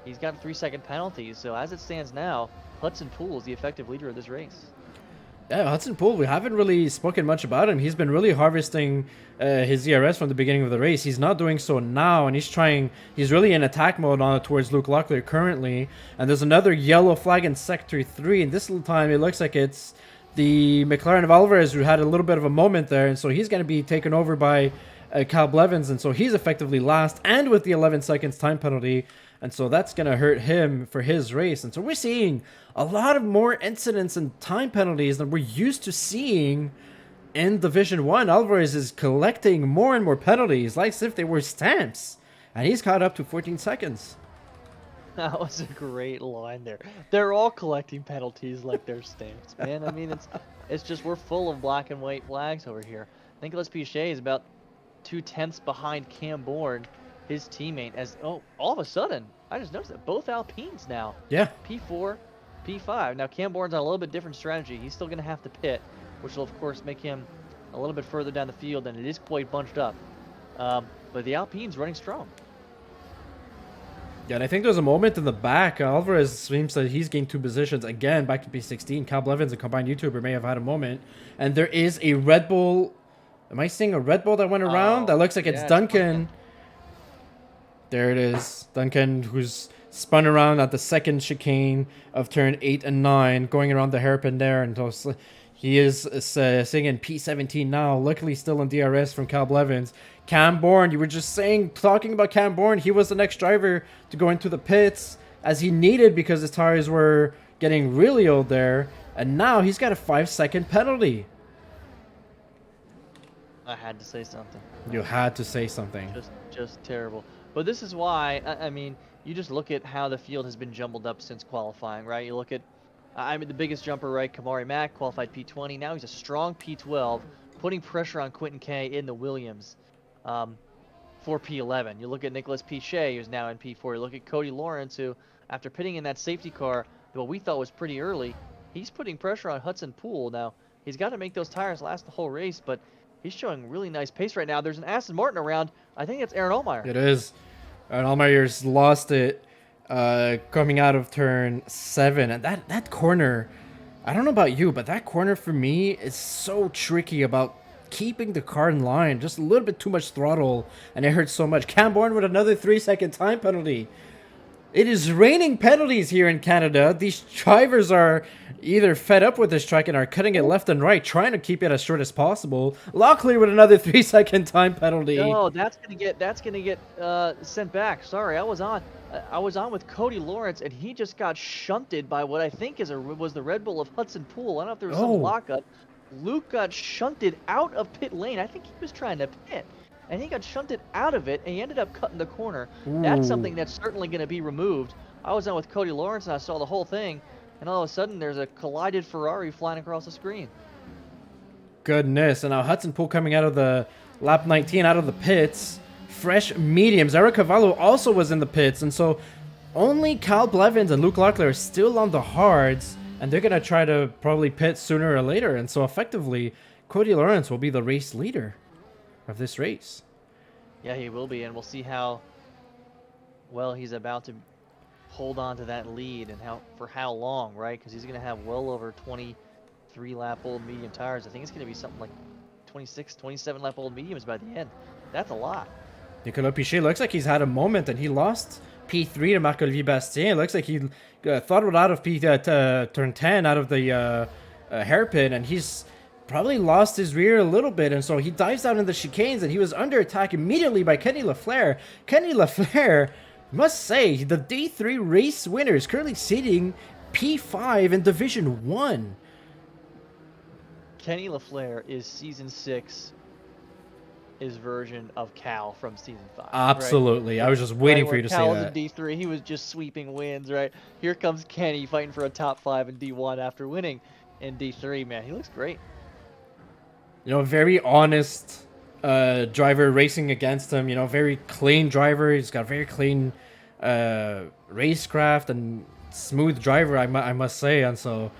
he's got 3-second penalties. So as it stands now, Hudson Poole is the effective leader of this race. Yeah, Hudson Poole, we haven't really spoken much about him. He's been really harvesting his ERS from the beginning of the race. He's not doing so now, and he's really in attack mode on towards Luke Locklear currently. And there's another yellow flag in Sector 3, and this little time it looks like it's the McLaren of Alvarez who had a little bit of a moment there, and so he's going to be taken over by Kyle Blevins, and so he's effectively last, and with the 11 seconds time penalty. And so that's going to hurt him for his race. And so we're seeing a lot of more incidents and time penalties than we're used to seeing in Division 1. Alvarez is collecting more and more penalties, like as if they were stamps. And he's caught up to 14 seconds. That was a great line there. They're all collecting penalties like they're stamps, man. I mean, it's just we're full of black and white flags over here. Nicolas Pichet is about 2/10 behind Cam Bourne, his teammate, as all of a sudden I just noticed that both Alpines now. Yeah. P4, P5. Now Cam Bourne's on a little bit different strategy. He's still going to have to pit, which will of course make him a little bit further down the field, and it is quite bunched up. But the Alpine's running strong. Yeah, and I think there's a moment in the back. Alvarez seems that he's gained 2 positions again, back to P16. Kyle Blevins, a combined YouTuber, may have had a moment. And there is a Red Bull. Am I seeing a Red Bull that went around? That looks like it's Duncan. There it is. Duncan, who's spun around at the second chicane of turn 8 and 9, going around the hairpin there. And he is singing P17 now. Luckily, still on DRS from Kyle Blevins. Cam Bourne, you were just talking about Cam Bourne. He was the next driver to go into the pits as he needed because his tires were getting really old there. And now he's got a 5-second penalty. I had to say something. You had to say something. Just terrible. But this is why, I mean, you just look at how the field has been jumbled up since qualifying, right? You look at, I mean, the biggest jumper, right? Kamari Mack qualified P20. Now he's a strong P12, putting pressure on Quentin K in the Williams for P11. You look at Nicolas Pichet, who's now in P4. You look at Cody Lawrence, who, after pitting in that safety car, what we thought was pretty early, he's putting pressure on Hudson Poole. Now, he's got to make those tires last the whole race, but he's showing really nice pace right now. There's an Aston Martin around. I think it's Aaron Allmeyer. It is. And Allmeyer's lost it coming out of turn 7. And that corner, I don't know about you, but that corner for me is so tricky about keeping the car in line. Just a little bit too much throttle, and it hurts so much. Cam Bourne with another 3-second time penalty. It is raining penalties here in Canada. These drivers are either fed up with this track and are cutting it left and right, trying to keep it as short as possible. Locklear with another 3-second time penalty. No, that's gonna get sent back. Sorry, I was on with Cody Lawrence, and he just got shunted by what I think was the Red Bull of Hudson Poole. I don't know if there was some lockup. Luke got shunted out of pit lane. I think he was trying to pit, and he got shunted out of it, and he ended up cutting the corner. Ooh. That's something that's certainly going to be removed. I was on with Cody Lawrence, and I saw the whole thing, and all of a sudden there's a collided Ferrari flying across the screen. Goodness. And now Hudson Poole coming out of the lap 19, out of the pits. Fresh mediums. Eric Cavallo also was in the pits, and so only Cal Blevins and Luke Locklear are still on the hards, and they're going to try to probably pit sooner or later. And so effectively, Cody Lawrence will be the race leader of this race. Yeah, he will be, and we'll see how well he's about to hold on to that lead and for how long, right? Because he's going to have well over 23 lap old medium tires. I think it's going to be something like 26, 27 lap old mediums by the end. That's a lot. Nicolas Piché looks like he's had a moment, and he lost P3 to Marc-Olivier Bastien. It looks like he throttled out of turn 10 out of the hairpin, and he's probably lost his rear a little bit, and so he dives down in the chicanes, and he was under attack immediately by Kenny Lafleur. Kenny Lafleur, must say, the D3 race winner, is currently sitting P5 in Division 1. Kenny Lafleur is Season 6 his version of Cal from Season 5. Absolutely. Right? I was just waiting for you to Cal say that. in D3, he was just sweeping wins, right? Here comes Kenny fighting for a top 5 in D1 after winning in D3. Man, he looks great. You know, very honest driver racing against him. You know, very clean driver. He's got very clean racecraft and smooth driver, I must say. And so,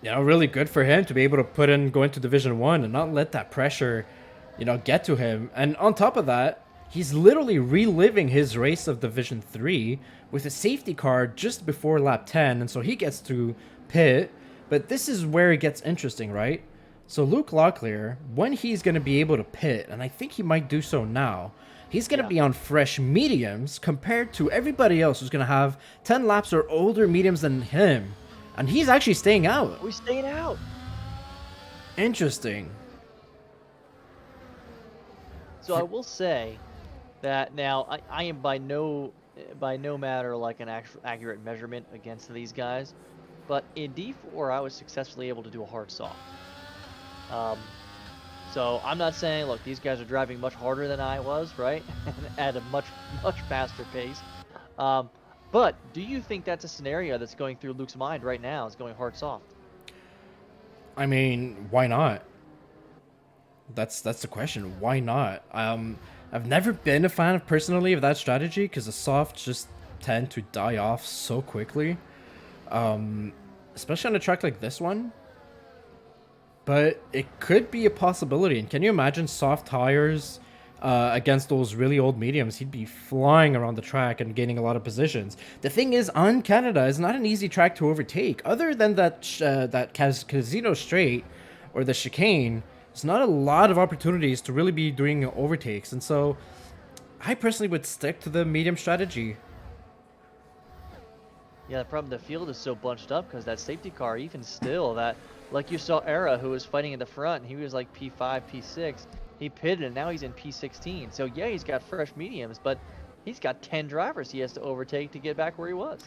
you know, really good for him to be able to go into Division 1 and not let that pressure, you know, get to him. And on top of that, he's literally reliving his race of Division 3 with a safety car just before lap 10. And so he gets to pit. But this is where it gets interesting, right? So Luke Locklear, when he's going to be able to pit, and I think he might do so now, he's going to be on fresh mediums compared to everybody else who's going to have 10 laps or older mediums than him. And he's actually staying out. We're staying out. Interesting. So I will say that now I am by no matter like an accurate measurement against these guys, but in D4 I was successfully able to do a hard soft. So I'm not saying, look, these guys are driving much harder than I was, right? At a much faster pace. But do you think that's a scenario that's going through Luke's mind right now, is going hard soft? I mean, why not? That's the question. Why not? I've never been a fan personally of that strategy because the softs just tend to die off so quickly. Especially on a track like this one. But it could be a possibility. And can you imagine soft tires against those really old mediums? He'd be flying around the track and gaining a lot of positions. The thing is, on Canada, is not an easy track to overtake. Other than that Casino Straight or the chicane, there's not a lot of opportunities to really be doing overtakes. And so I personally would stick to the medium strategy. Yeah, the problem, the field is so bunched up because that safety car, even still, that, like you saw Era, who was fighting in the front, he was like P5, P6. He pitted, and now he's in P16. So, yeah, he's got fresh mediums, but he's got 10 drivers he has to overtake to get back where he was.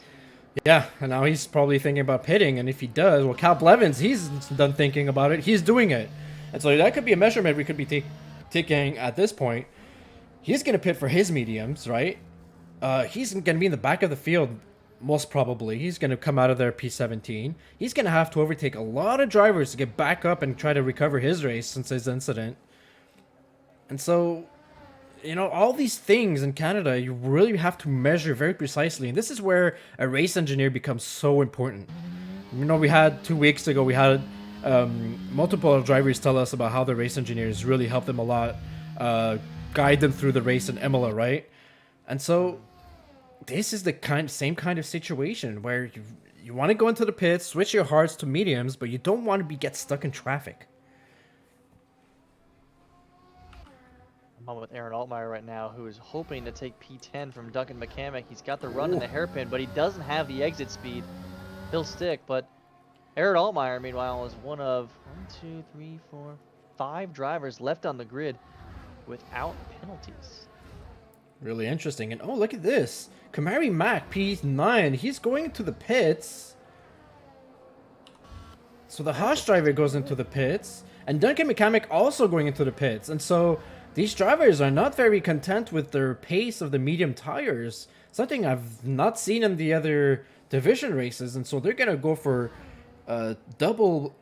Yeah, and now he's probably thinking about pitting, and if he does, well, Cal Blevins, he's done thinking about it. He's doing it. And so that could be a measurement we could be taking at this point. He's going to pit for his mediums, right? He's going to be in the back of the field, most probably. He's going to come out of there P17. He's going to have to overtake a lot of drivers to get back up and try to recover his race since his incident. And so you know, all these things in Canada, you really have to measure very precisely. And this is where a race engineer becomes so important. You know, we had 2 weeks ago, we had multiple drivers tell us about how the race engineers really helped them a lot, guide them through the race in Imola, right? And so this is the same kind of situation where you want to go into the pits, switch your hards to mediums, but you don't want to get stuck in traffic. I'm on with Aaron Altmaier right now, who is hoping to take P10 from Duncan McCamick. He's got the run in the hairpin, but he doesn't have the exit speed. He'll stick, but Aaron Altmaier, meanwhile, is one of 5 drivers left on the grid without penalties. Really interesting. And oh, look at this. Kamari Mack, P9, he's going into the pits. So the Haas driver goes into the pits, and Duncan McCamick also going into the pits. And so these drivers are not very content with their pace of the medium tires, something I've not seen in the other division races. And so they're going to go for a double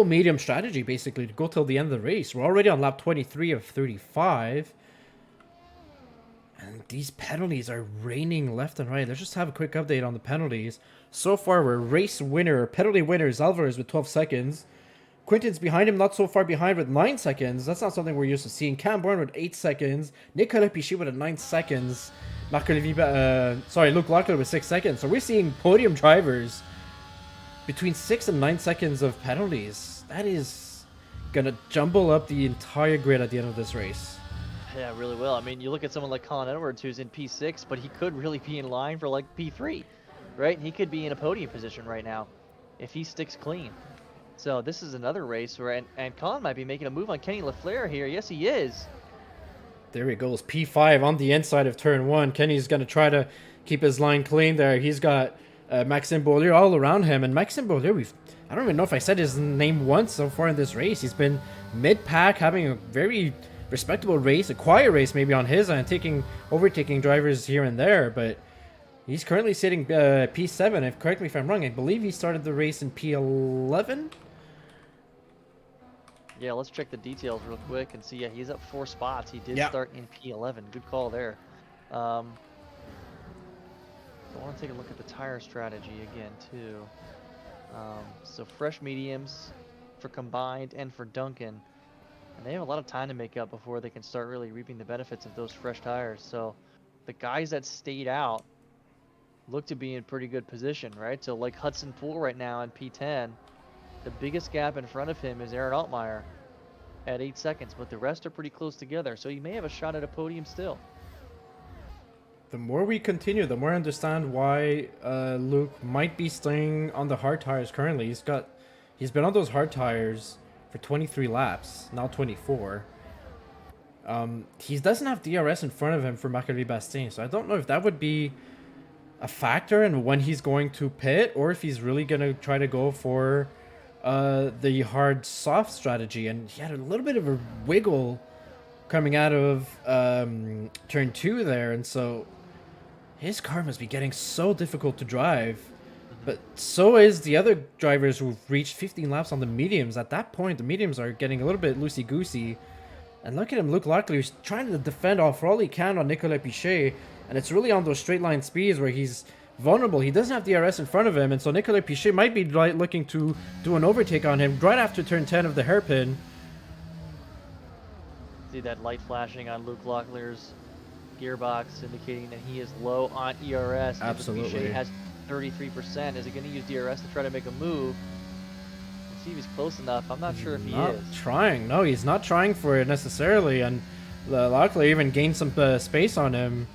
medium strategy, basically, to go till the end of the race. We're already on lap 23 of 35. And these penalties are raining left and right. Let's just have a quick update on the penalties. So far, we're penalty winners, Alvarez with 12 seconds. Quinton's behind him, not so far behind with 9 seconds. That's not something we're used to seeing. Cam Bourne with 8 seconds. Nicolas Piché with 9 seconds. Luke Locklear with 6 seconds. So we're seeing podium drivers between 6 and 9 seconds of penalties. That is going to jumble up the entire grid at the end of this race. Yeah, really will. I mean, you look at someone like Colin Edwards, who's in P6, but he could really be in line for like P3, right? He could be in a podium position right now if he sticks clean. So this is another race where, and Colin might be making a move on Kenny LaFleur here. Yes, he is. There he goes, P5 on the inside of turn 1. Kenny's going to try to keep his line clean there. He's got Maxime Beaulieu all around him. And Maxime Beaulieu, I don't even know if I said his name once so far in this race. He's been mid-pack, having a very respectable race, a quiet race maybe on his end, overtaking drivers here and there, but he's currently sitting P7. If correct me if I'm wrong, I believe he started the race in P11. Yeah, let's check the details real quick and see. Yeah, he's up 4 spots. He did start in P11. Good call there. I want to take a look at the tire strategy again too. So fresh mediums for combined and for Duncan. And they have a lot of time to make up before they can start really reaping the benefits of those fresh tires. So the guys that stayed out look to be in pretty good position, right? So like Hudson Poole right now in P10, the biggest gap in front of him is Aaron Altmaier at 8 seconds, but the rest are pretty close together. So he may have a shot at a podium still. The more we continue, the more I understand why Luke might be staying on the hard tires currently. He's been on those hard tires for 23 laps, now 24. He doesn't have DRS in front of him for Marc-Olivier Bastien, so I don't know if that would be a factor in when he's going to pit, or if he's really going to try to go for the hard soft strategy. And he had a little bit of a wiggle coming out of turn 2 there, and so his car must be getting so difficult to drive. But so is the other drivers who've reached 15 laps on the mediums. At that point, the mediums are getting a little bit loosey-goosey. And look at him, Luke Locklear, who's trying to defend for all he can on Nicolas Piché. And it's really on those straight line speeds where he's vulnerable. He doesn't have DRS in front of him. And so Nicolas Piché might be looking to do an overtake on him right after turn 10 of the hairpin. See that light flashing on Luke Locklear's gearbox, indicating that he is low on ERS. Absolutely. Piché has 33%. Is he going to use DRS to try to make a move? Let's see if he's close enough. I'm not sure if he is. Trying. No, he's not trying for it necessarily. And Locklear even gained some space on him.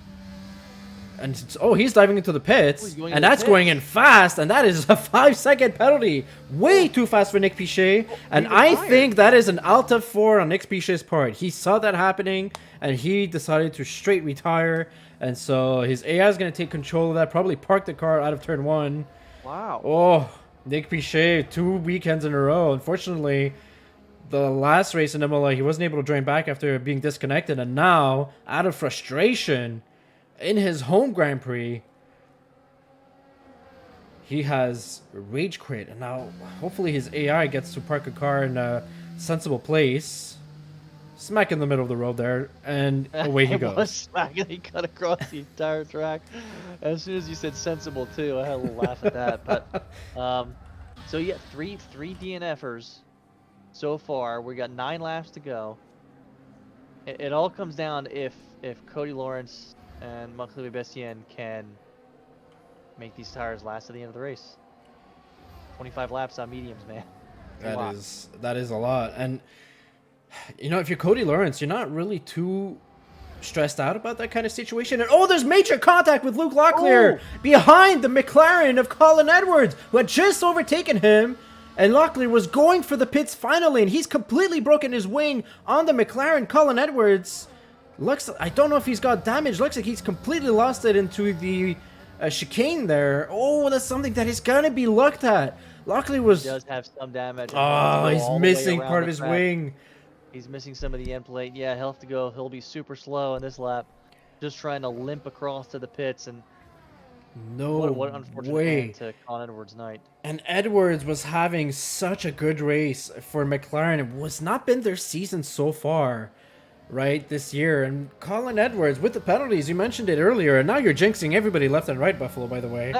And he's diving into the pits. And that's going in fast. And that is a 5-second penalty. Way too fast for Nick Piché. And I think that is an Alta 4 on Nick Piché's part. He saw that happening. And he decided to straight retire. And so his AI is going to take control of that. Probably park the car out of turn 1. Wow. Oh, Nick Piché, 2 weekends in a row. Unfortunately, the last race in Imola, he wasn't able to join back after being disconnected. And now, out of frustration, in his home Grand Prix, he has rage quit. And now, hopefully, his AI gets to park a car in a sensible place. smack in the middle of the road there, and away he It goes. was smacking. He cut across the entire track. As soon as you said sensible too, I had a little laugh at that. But so yeah, three DNFers so far. We got 9 laps to go. It all comes down if Cody Lawrence and Marc-Louis Bastien can make these tires last to the end of the race. 25 laps on mediums, man. That is a lot. And you know, if you're Cody Lawrence, you're not really too stressed out about that kind of situation. And oh, there's major contact with Luke Locklear behind the McLaren of Colin Edwards, who had just overtaken him. And Locklear was going for the pits finally, and he's completely broken his wing on the McLaren. Colin Edwards I don't know if he's got damage. Looks like he's completely lost it into the chicane there. Oh, that's something that is gonna be looked at. Locklear He does have some damage. Oh, he's missing part of his wing. He's missing some of the end plate. Yeah, he'll have to go. He'll be super slow in this lap, just trying to limp across to the pits. And what an unfortunate end to Colin Edwards' night. And Edwards was having such a good race for McLaren. It was not been their season so far, right, this year. And Colin Edwards, with the penalties, you mentioned it earlier, and now you're jinxing everybody left and right, Buffalo, by the way.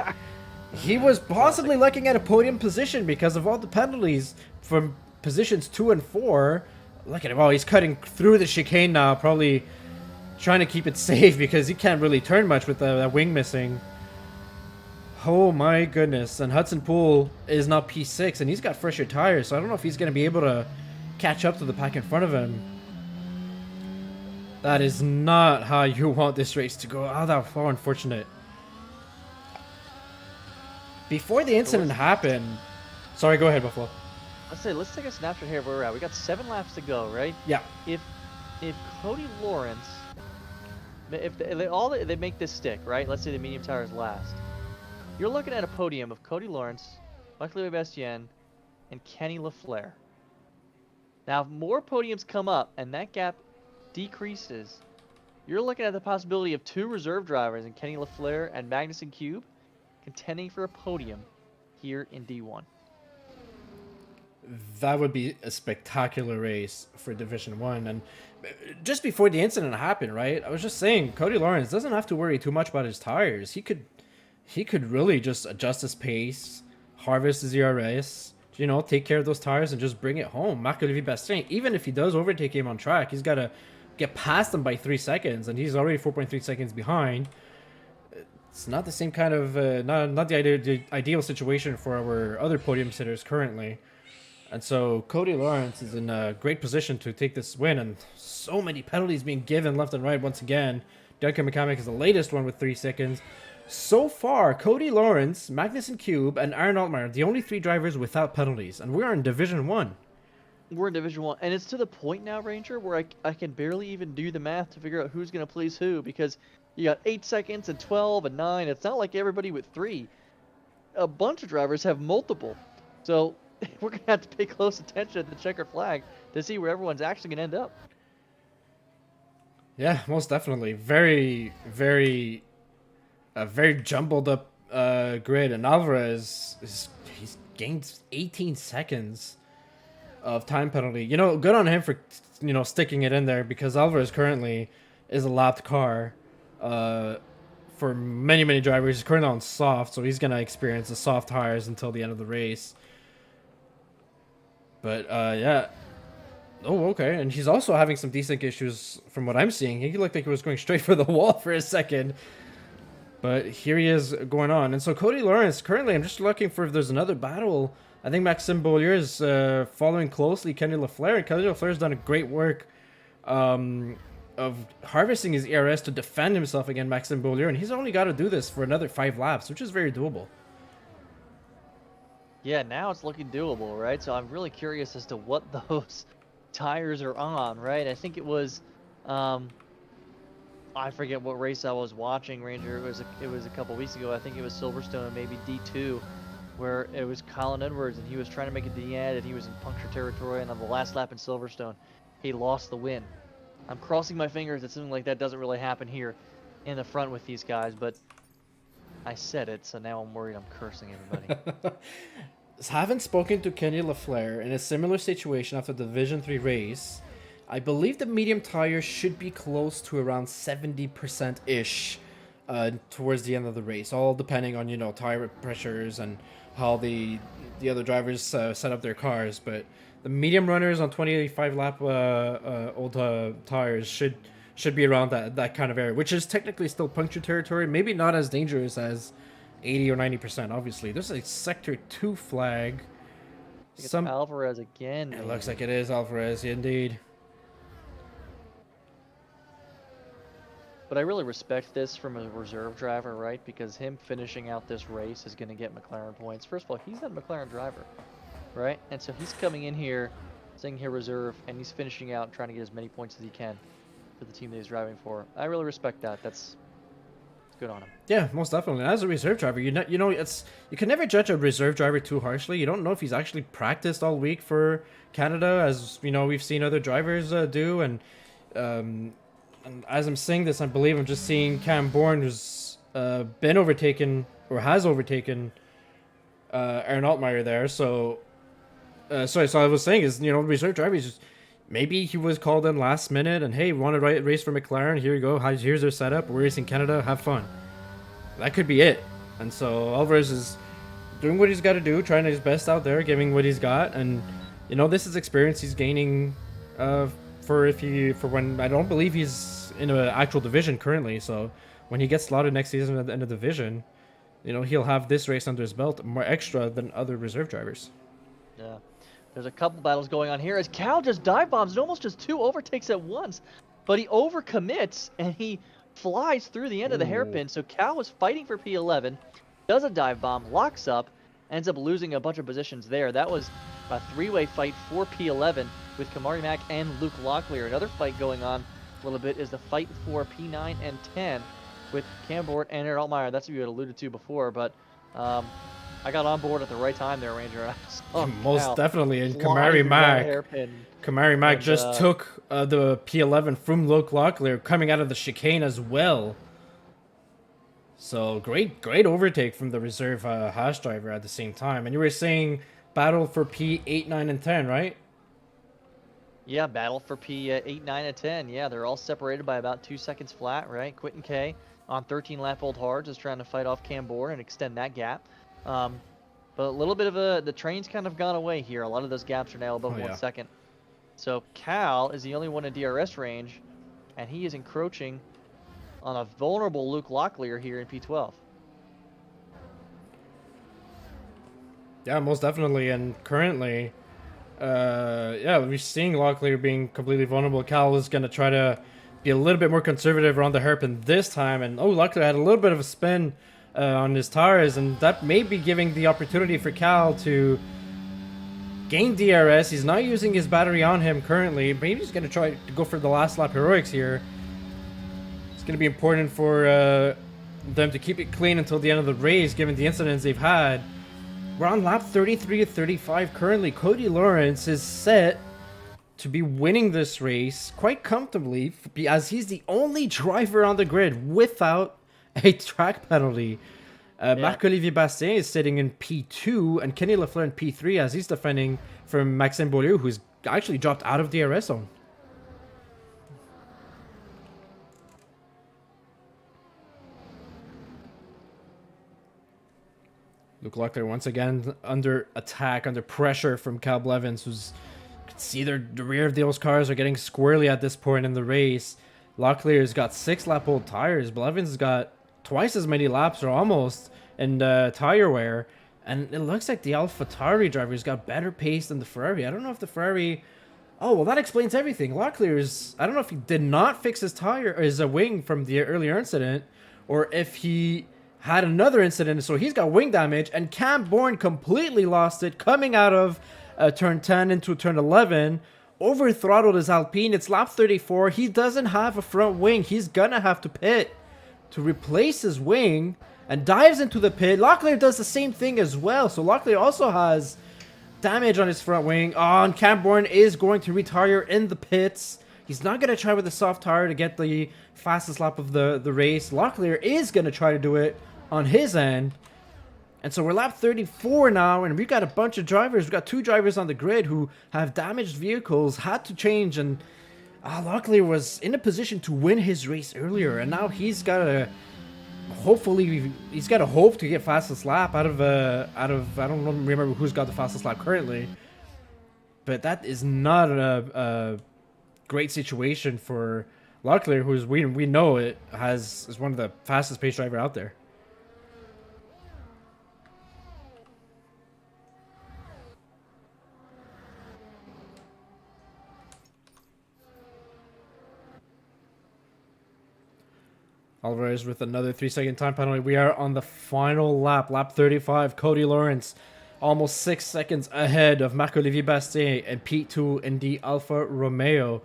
He was possibly looking at a podium position because of all the penalties from positions 2 and 4. Look at him. Oh, he's cutting through the chicane now, probably trying to keep it safe because he can't really turn much with the wing missing. Oh my goodness. And Hudson Poole is now P6, and he's got fresher tires, so I don't know if he's going to be able to catch up to the pack in front of him. That is not how you want this race to go. Oh, that's so unfortunate. Before the incident happened... Sorry, go ahead, Buffalo. Let's take a snapshot here of where we're at. We got 7 laps to go, right? Yeah. If Cody Lawrence, if they make this stick, right? Let's say the medium tires last. You're looking at a podium of Cody Lawrence, Marc-Louis Bastien, and Kenny LaFleur. Now, if more podiums come up and that gap decreases, you're looking at the possibility of 2 reserve drivers in Kenny LaFleur and Magnussen Cube contending for a podium here in D1. That would be a spectacular race for Division 1. And just before the incident happened, right, I was just saying Cody Lawrence doesn't have to worry too much about his tires. He could really just adjust his pace, harvest his ERS, you know, take care of those tires and just bring it home. Marc-Louis Bastien, even if he does overtake him on track, he's got to get past him by 3 seconds, and he's already 4.3 seconds behind. It's not the same kind of, not the ideal situation for our other podium sitters currently. And so Cody Lawrence is in a great position to take this win, and so many penalties being given left and right once again. Duncan McCormick is the latest one with 3 seconds. So far, Cody Lawrence, Magnussen Cube, and Aaron Altmaier, the only 3 drivers without penalties, and we're in Division 1. We're in Division 1, and it's to the point now, Ranger, where I can barely even do the math to figure out who's going to please who, because you got 8 seconds and 12 and 9. It's not like everybody with 3. A bunch of drivers have multiple. So we're going to have to pay close attention at the checkered flag to see where everyone's actually going to end up. Yeah, most definitely. Very, very... a very jumbled up grid, and Alvarez he's gained 18 seconds of time penalty. You know, good on him for, you know, sticking it in there, because Alvarez currently is a lapped car. For many drivers, he's currently on soft, so he's gonna experience the soft tires until the end of the race. But yeah. Oh, okay. And he's also having some desync issues from what I'm seeing. He looked like he was going straight for the wall for a second. But here he is going on. And so Cody Lawrence, currently, I'm just looking for if there's another battle. I think Maxime Beaulieu is following closely Kenny LaFleur. And Kenny LaFleur's done a great work of harvesting his ERS to defend himself against Maxime Beaulieu. And he's only got to do this for another 5 laps, which is very doable. Yeah, now it's looking doable, right? So I'm really curious as to what those tires are on, right? I think it was... I forget what race I was watching, Ranger. It was a couple weeks ago. I think it was Silverstone, maybe D2, where it was Colin Edwards, and he was trying to make it to the end, and he was in puncture territory, and on the last lap in Silverstone, he lost the win. I'm crossing my fingers that something like that doesn't really happen here in the front with these guys, but I said it, so now I'm worried I'm cursing everybody. Having spoken to Kenny LaFleur in a similar situation after the Division 3 race, I believe the medium tire should be close to around 70%-ish towards the end of the race, all depending on, tire pressures and how the other drivers set up their cars. But the medium runners on 25 lap old tires should be around that kind of area, which is technically still puncture territory. Maybe not as dangerous as 80 or 90%. Obviously, there's a sector 2 flag. It's Alvarez again. It looks like it is Alvarez, indeed. But I really respect this from a reserve driver, right? Because him finishing out this race is going to get McLaren points. First of all, he's not a McLaren driver, right? And so he's coming in here, saying here reserve, and he's finishing out trying to get as many points as he can for the team that he's driving for. I really respect that. That's good on him. Yeah, most definitely. As a reserve driver, you can never judge a reserve driver too harshly. You don't know if he's actually practiced all week for Canada, as we've seen other drivers do, and as I'm saying this, I believe I'm just seeing Cam Bourne, who's been overtaken or has overtaken Aaron Altmaier there. So, so I was saying is, reserve drivers, just maybe he was called in last minute and, hey, want to race for McLaren? Here you go. Here's their setup. We're racing Canada. Have fun. That could be it. And so Alvarez is doing what he's got to do, trying his best out there, giving what he's got. And, this is experience he's gaining for when I don't believe he's in an actual division currently. So when he gets slotted next season in the division, he'll have this race under his belt more extra than other reserve drivers. Yeah. There's a couple battles going on here as Cal just dive bombs and almost just 2 overtakes at once, but he overcommits and he flies through the end of the hairpin. So Cal was fighting for P11, does a dive bomb, locks up, ends up losing a bunch of positions there. That was a 3-way fight for P11 with Kamari Mack and Luke Locklear. Another fight going on a little bit is the fight for P9 and 10 with Cam Bourne and Aaron Altmaier. That's what you had alluded to before, but I got on board at the right time there, Ranger. Most definitely. And Kamari Mack just took the P11 from Luke Locklear coming out of the chicane as well. So great overtake from the reserve Haas driver at the same time. And you were saying battle for P8, 9, and 10, right? Yeah, battle for P8, 9, and 10. Yeah, they're all separated by about 2 seconds flat, right? Quentin K on 13 lap old hards is trying to fight off Cam Bourne and extend that gap. But a little bit of the train's kind of gone away here. A lot of those gaps are now above 1 second. So Cal is the only one in DRS range, and he is encroaching on a vulnerable Luke Locklear here in P12. Yeah, most definitely. And currently, we're seeing Locklear being completely vulnerable. Cal is going to try to be a little bit more conservative around the hairpin this time. And Locklear had a little bit of a spin on his tires, and that may be giving the opportunity for Cal to gain DRS. He's not using his battery on him currently. Maybe he's going to try to go for the last lap heroics here. It's going to be important for them to keep it clean until the end of the race, given the incidents they've had. We're on lap 33 of 35 currently. Cody Lawrence is set to be winning this race quite comfortably, as he's the only driver on the grid without a track penalty. Marc-Olivier Bastien is sitting in P2 and Kenny Lafleur in P3 as he's defending from Maxime Beaulieu, who's actually dropped out of DRS zone. Luke Locklear once again under attack, under pressure from Cal Blevins, who's could see the rear of those cars are getting squirrely at this point in the race. Locklear's got 6 lap old tires. Blevins has got twice as many laps or almost in tire wear, and it looks like the AlphaTauri driver's got better pace than the Ferrari. I don't know if the Ferrari... Oh, well, that explains everything. Locklear's... I don't know if he did not fix his tire or his wing from the earlier incident, or if he had another incident, so he's got wing damage, and Cam Bourne completely lost it coming out of turn 10 into turn 11, over throttled his Alpine. It's lap 34. He doesn't have a front wing. He's gonna have to pit to replace his wing and dives into the pit. Locklear does the same thing as well. So Locklear also has damage on his front wing. Oh, and Cam Bourne is going to retire in the pits. He's not going to try with a soft tire to get the fastest lap of the race. Locklear is going to try to do it on his end. And so we're lap 34 now, and we've got a bunch of drivers. We've got 2 drivers on the grid who have damaged vehicles, had to change, and Locklear was in a position to win his race earlier, and now he's got to hopefully he's got a hope to get fastest lap out of I don't remember who's got the fastest lap currently, but that is not a great situation for Locklear, who's we know it is one of the fastest pace driver out there. Alvarez with another 3-second time penalty. We are on the final lap, lap 35. Cody Lawrence almost 6 seconds ahead of Marc-Olivier Bastien and P2 in the Alfa Romeo.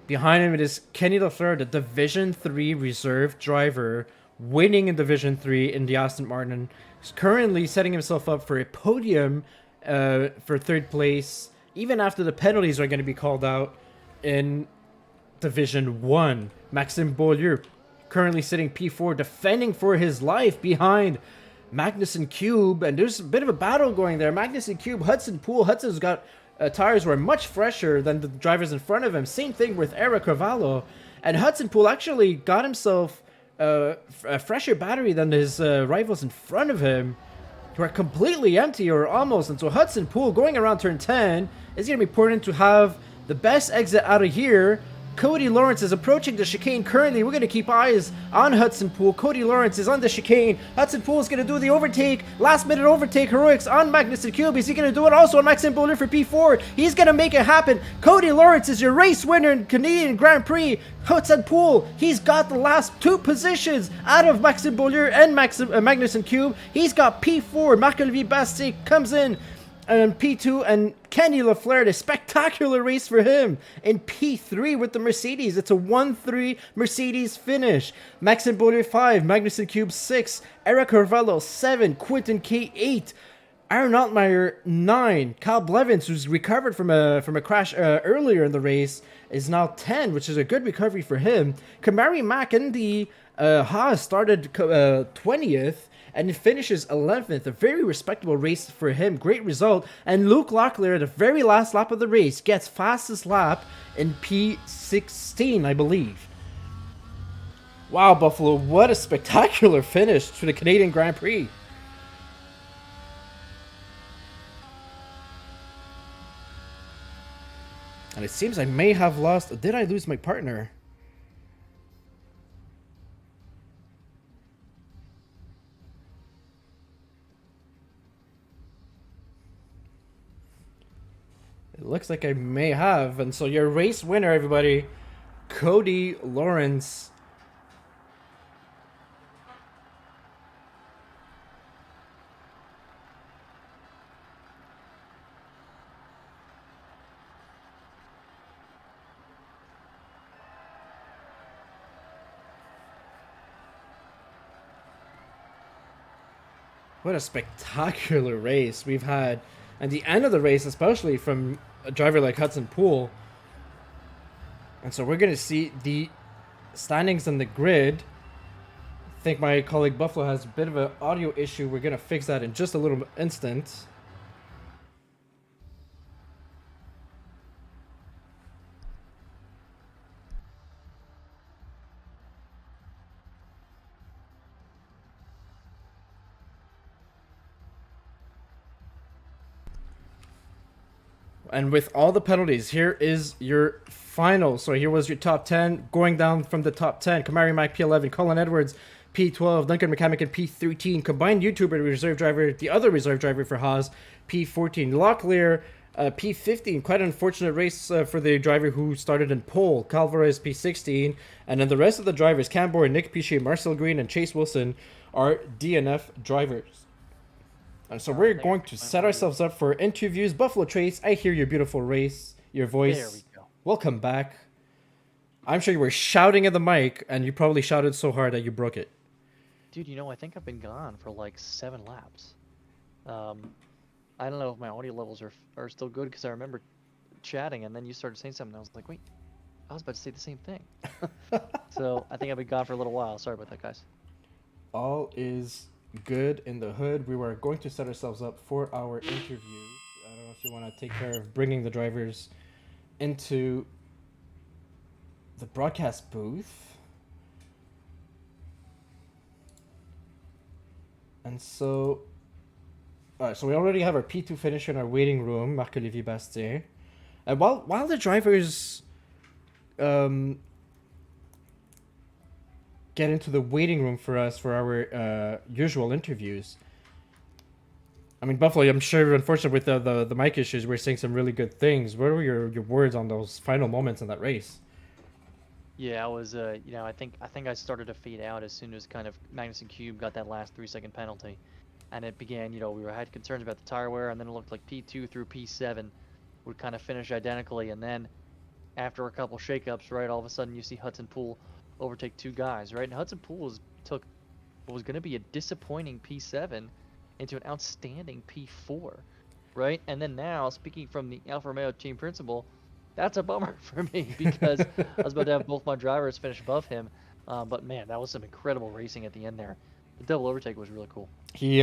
Behind him it is Kenny Lafleur, the Division 3 reserve driver, winning in Division 3 in the Aston Martin. He's currently setting himself up for a podium for third place, even after the penalties are going to be called out in Division 1. Maxime Beaulieu currently sitting P4, defending for his life behind Magnussen Cube, and there's a bit of a battle going there. Magnussen Cube, Hudson Poole. Hudson's got tires were much fresher than the drivers in front of him. Same thing with Eric Carvalho, and Hudson Poole actually got himself a fresher battery than his rivals in front of him, who are completely empty or almost. And so Hudson Poole going around turn 10 is going to be important to have the best exit out of here. Cody Lawrence is approaching the chicane currently. We're going to keep eyes on Hudson Poole. Cody Lawrence is on the chicane. Hudson Poole is going to do the overtake. Last minute overtake heroics on Magnussen Cube. Is he going to do it also on Maxime Beaulieu for P4? He's going to make it happen. Cody Lawrence is your race winner in Canadian Grand Prix. Hudson Poole, he's got the last 2 positions out of Maxime Beaulieu and Magnussen Cube. He's got P4. Marc-Olivier Bastien comes in. And P2 and Kenny Lafleur, a spectacular race for him in P3 with the Mercedes. It's a 1-3 Mercedes finish. Maxime Beaulieu 5, Magnussen Cube 6, Eric Carvalho 7, Quinton K 8, Aaron Altmaier 9, Kyle Blevins, who's recovered from a crash earlier in the race, is now 10, which is a good recovery for him. Kamari Mack in the Haas started 20th. And it finishes 11th, a very respectable race for him, great result. And Luke Locklear at the very last lap of the race gets fastest lap in P16, I believe. Wow, Buffalo, what a spectacular finish to the Canadian Grand Prix. And it seems I may have lost, did I lose my partner? It looks like I may have. And so your race winner, everybody, Cody Lawrence. What a spectacular race we've had. And the end of the race, especially from a driver like Hudson Poole. And so we're going to see the standings on the grid. I think my colleague Buffalo has a bit of an audio issue. We're going to fix that in just a little instant. And with all the penalties, here is your final. So here was your top 10. Going down from the top 10, Kamari Mack P11, Colin Edwards P12, Duncan McCamican P13, combined YouTuber reserve driver, the other reserve driver for Haas P14, Locklear P15. Quite an unfortunate race for the driver who started in pole. Calvarez P16, and then the rest of the drivers, Cambor, Nick Piché, Marcel Green, and Chase Wilson, are DNF drivers. And so we're going to set ourselves up for interviews. Buffalo Trace, I hear your beautiful your voice. There we go. Welcome back. I'm sure you were shouting at the mic, and you probably shouted so hard that you broke it. Dude, I think I've been gone for like 7 laps. I don't know if my audio levels are still good, because I remember chatting, and then you started saying something, and I was like, wait, I was about to say the same thing. So I think I've been gone for a little while. Sorry about that, guys. All is good in the hood. We were going to set ourselves up for our interview. I don't know if you want to take care of bringing the drivers into the broadcast booth. And so, all right, so we already have our P2 finisher in our waiting room, Marc-Olivier Bastien. And while the drivers get into the waiting room for us for our usual interviews, I mean, Buffalo, I'm sure, unfortunately, with the mic issues, we're saying some really good things. What were your words on those final moments in that race? Yeah, I was, I think I started to fade out as soon as kind of Magnussen Cube got that last 3-second penalty, and it began. We had concerns about the tire wear, and then it looked like P2 through P7 would kind of finish identically, and then after a couple shakeups, right, all of a sudden you see Hudson Poole overtake two guys, right, and Hudson Poole took what was going to be a disappointing P7 into an outstanding P4, right, and then now, speaking from the Alfa Romeo team principal, that's a bummer for me because I was about to have both my drivers finish above him. But man, that was some incredible racing at the end there. The double overtake was really cool. He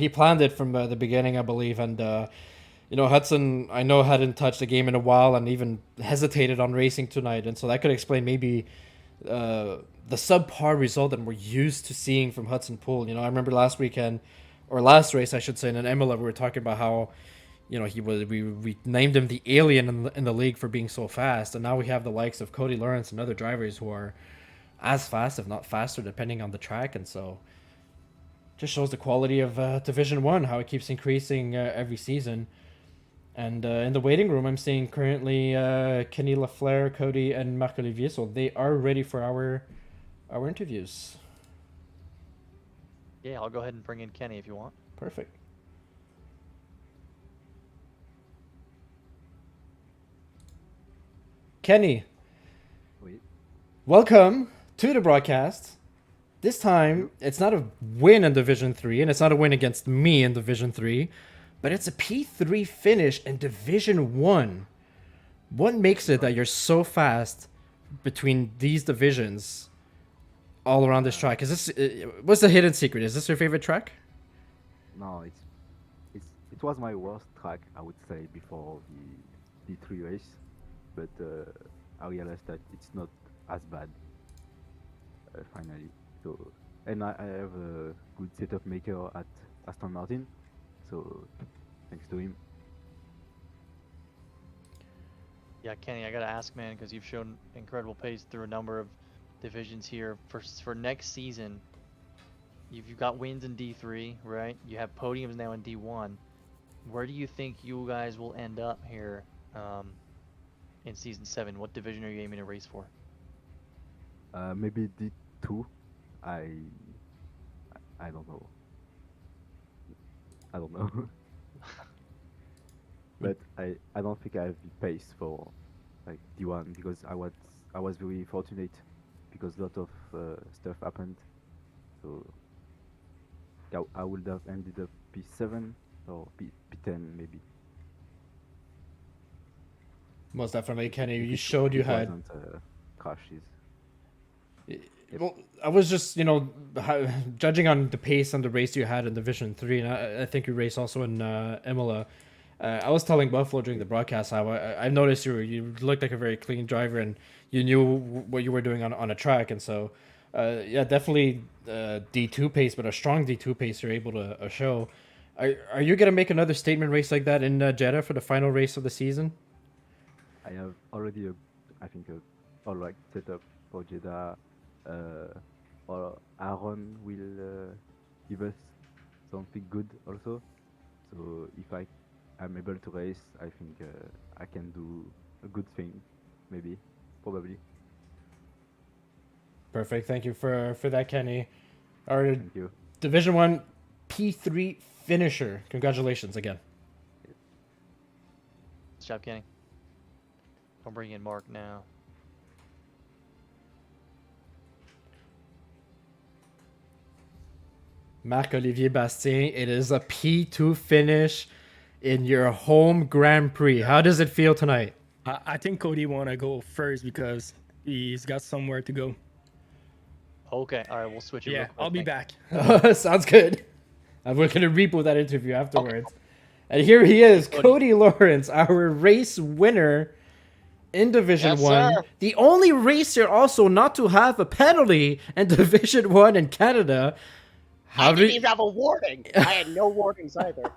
planned it from the beginning, I believe, and Hudson, I know, hadn't touched the game in a while and even hesitated on racing tonight, and so that could explain maybe the subpar result that we're used to seeing from Hudson Poole. I remember last weekend, or last race, I should say, in an Imola, we were talking about how we named him the alien in the league for being so fast, and now we have the likes of Cody Lawrence and other drivers who are as fast, if not faster, depending on the track, and so just shows the quality of Division 1, how it keeps increasing every season. And in the waiting room, I'm seeing currently Kenny Lafleur, Cody, and Marc-Olivier, so they are ready for our interviews. Yeah, I'll go ahead and bring in Kenny if you want. Perfect. Kenny, Oui. welcome to the broadcast. This time, it's not a win in Division 3, and it's not a win against me in Division 3, but it's a P3 finish in Division 1. What makes it that you're so fast between these divisions all around this track? What's the hidden secret? Is this your favorite track? No, it was my worst track, I would say, before the D3 race, but I realized that it's not as bad finally. So, and I have a good setup maker at Aston Martin, so thanks to him. Yeah, Kenny, I gotta ask, man, because you've shown incredible pace through a number of divisions here. For next season, you've got wins in D3, right? You have podiums now in D1. Where do you think you guys will end up here in Season 7? What division are you aiming to race for? Maybe D2. I don't know. I don't know. But I don't think I have the pace for like D1 because I was very fortunate because a lot of stuff happened. So I would have ended up P7 or P10 maybe. Most definitely, Kenny. You showed you had crashes. Well, I was just, judging on the pace and the race you had in Division 3, and I think you raced also in Imola. I was telling Buffalo during the broadcast how I noticed you looked like a very clean driver and you knew what you were doing on a track. And so, yeah, definitely D2 pace, but a strong D2 pace you're able to show. Are you going to make another statement race like that in Jeddah for the final race of the season? I have already, I think, all right setup for Jeddah. Or Aaron will give us something good also. So if I'm able to race, I think I can do a good thing, maybe, probably. Perfect. Thank you for that, Kenny. Our Thank you. Division 1 P3 finisher. Congratulations again. Good job, Kenny. I'll bring in Mark now. Marc-Olivier Bastien, it is a P2 finish in your home Grand Prix. How does it feel tonight? I think Cody want to go first because he's got somewhere to go. Okay, all right, we'll switch it. Yeah, real quick. I'll be Thanks. back. Sounds good. We're going to reboot that interview afterwards. And here he is, Cody Lawrence, our race winner in Division Yes, 1. sir. The only racer also not to have a penalty in Division 1 in Canada. I didn't even have a warning. I had no warnings either.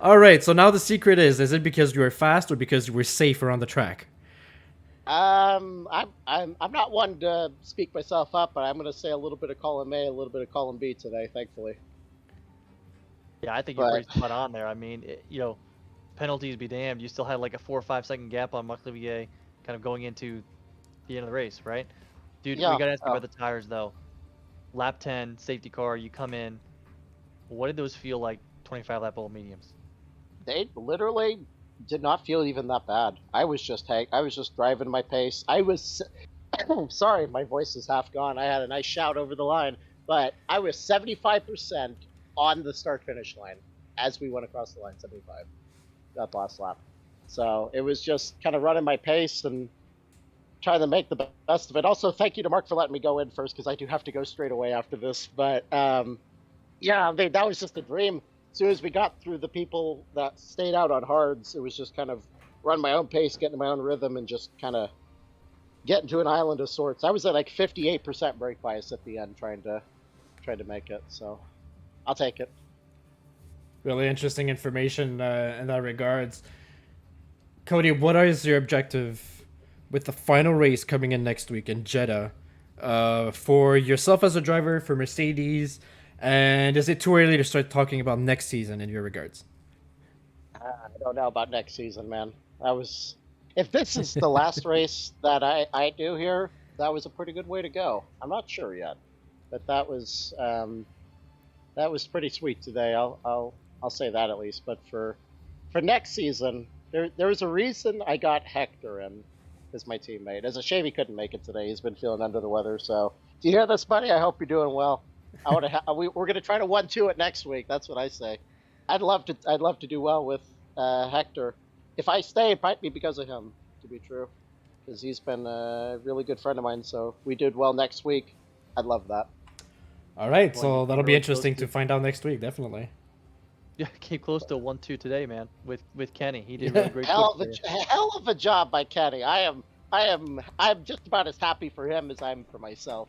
All right, so now the secret is it because you were fast or because you were safer on the track? I'm not one to speak myself up, but I'm gonna say a little bit of column A, a little bit of column B today, thankfully. Yeah, I think you're But- pretty spot on there. I mean, penalties be damned. You still had like a 4 or 5 second gap on Marc-Olivier kind of going into the end of the race, right? Dude, Yeah, we gotta ask you oh. about the tires though. Lap 10, safety car, you come in. What did those feel like 25 lap old mediums? They literally did not feel even that bad. I was just driving my pace. I was sorry, my voice is half gone. I had a nice shout over the line, but I was 75% on the start finish line as we went across the line. 75 that last lap. So it was just kind of running my pace and trying to make the best of it. Also, thank you to Mark for letting me go in first because I do have to go straight away after this. But yeah, that was just a dream. As soon as we got through the people that stayed out on hards, it was just kind of run my own pace, get into my own rhythm, and just kind of get into an island of sorts. I was at like 58% brake bias at the end, trying to make it. So I'll take it. Really interesting information in that regards. Cody, what is your objective with the final race coming in next week in Jeddah? For yourself as a driver, for Mercedes, and is it too early to start talking about next season in your regards? I don't know about next season, man. If this is the last race that I do here, that was a pretty good way to go. I'm not sure yet, but that was pretty sweet today. I'll say that at least. But for next season, there was a reason I got Hector in as my teammate. It's a shame he couldn't make it today. He's been feeling under the weather. So, do you hear this, buddy? I hope you're doing well. We're gonna try to 1-2 it next week. That's what I say. I'd love to do well with Hector. If I stay, it might be because of him. To be true, because he's been a really good friend of mine. So if we did well next week, I'd love that. All right, Well, so that'll be really interesting close to- to find out next week, definitely. Yeah, came close to 1-2 today, man. With Kenny, he did really great. Hell work there. of a job by Kenny. I'm just about as happy for him as I'm for myself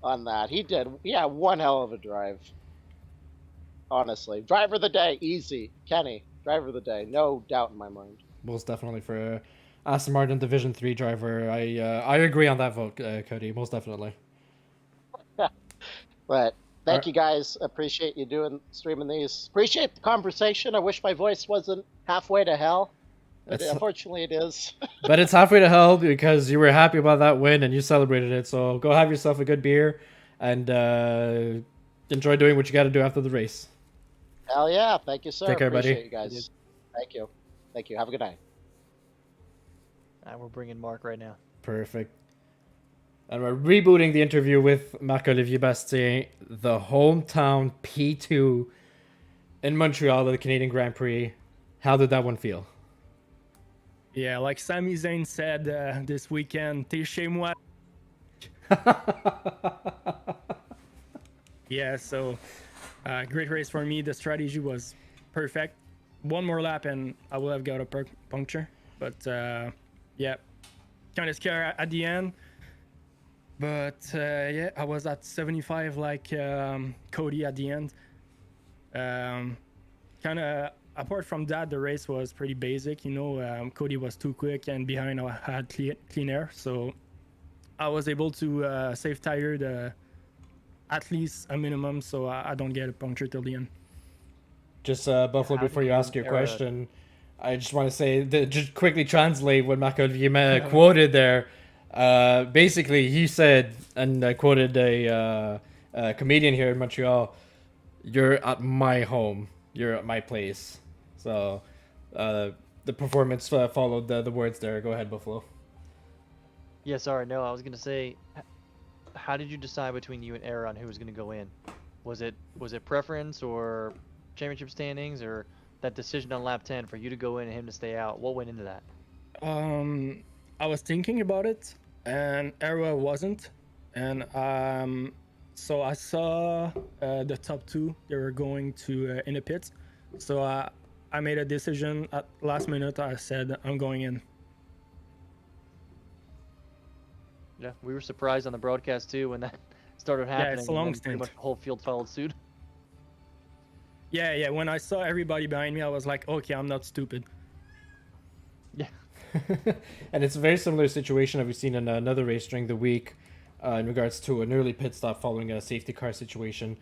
on that. He did, yeah, one hell of a drive. Honestly, driver of the day, easy. Kenny, driver of the day, no doubt in my mind. Most definitely for Aston Martin Division 3 driver. I agree on that vote, Cody. Most definitely. But thank you guys. Appreciate you streaming these. Appreciate the conversation. I wish my voice wasn't halfway to hell. But It's- unfortunately, it is. But it's halfway to hell because you were happy about that win and you celebrated it. So go have yourself a good beer and enjoy doing what you got to do after the race. Hell yeah. Thank you, sir. Take care, buddy. Appreciate you guys. Thank you. Thank you. Have a good night. We're bringing Mark right now. Perfect. And we're rebooting the interview with Marc-Olivier Bastien, the hometown P2 in Montreal at the Canadian Grand Prix. How did that one feel? Yeah, like Sami Zayn said this weekend, t'es chez moi. Yeah, so great race for me. The strategy was perfect. One more lap and I will have got a puncture. But yeah, kind of scared at the end. But yeah, I was at 75 like Cody at the end. Kind of apart from that, the race was pretty basic. You know, Cody was too quick and behind I had clean air. So I was able to save tire at least a minimum so I don't get a puncture till the end. Just Buffalo, How before did you you ask your era- question, I just want to say just quickly translate what Marc-Olivier quoted there. Basically, he said, and I quoted a comedian here in Montreal, "You're at my home. You're at my place." So the performance followed the words there. Go ahead, Buffalo. Yeah, sorry, no, I was gonna say, how did you decide between you and Era on who was gonna go in? Was it preference or championship standings or that decision on lap 10 for you to go in and him to stay out? What went into that? I was thinking about it, and Era wasn't, and so I saw the top two. They were going to in the pits, so I made a decision at last minute. I said I'm going in. Yeah, we were surprised on the broadcast too when that started happening. it's a and long then pretty stint. much the whole field followed suit. Yeah. When I saw everybody behind me, I was like, okay, I'm not stupid. Yeah. And it's a very similar situation that we've seen in another race during the week in regards to an early pit stop following a safety car situation.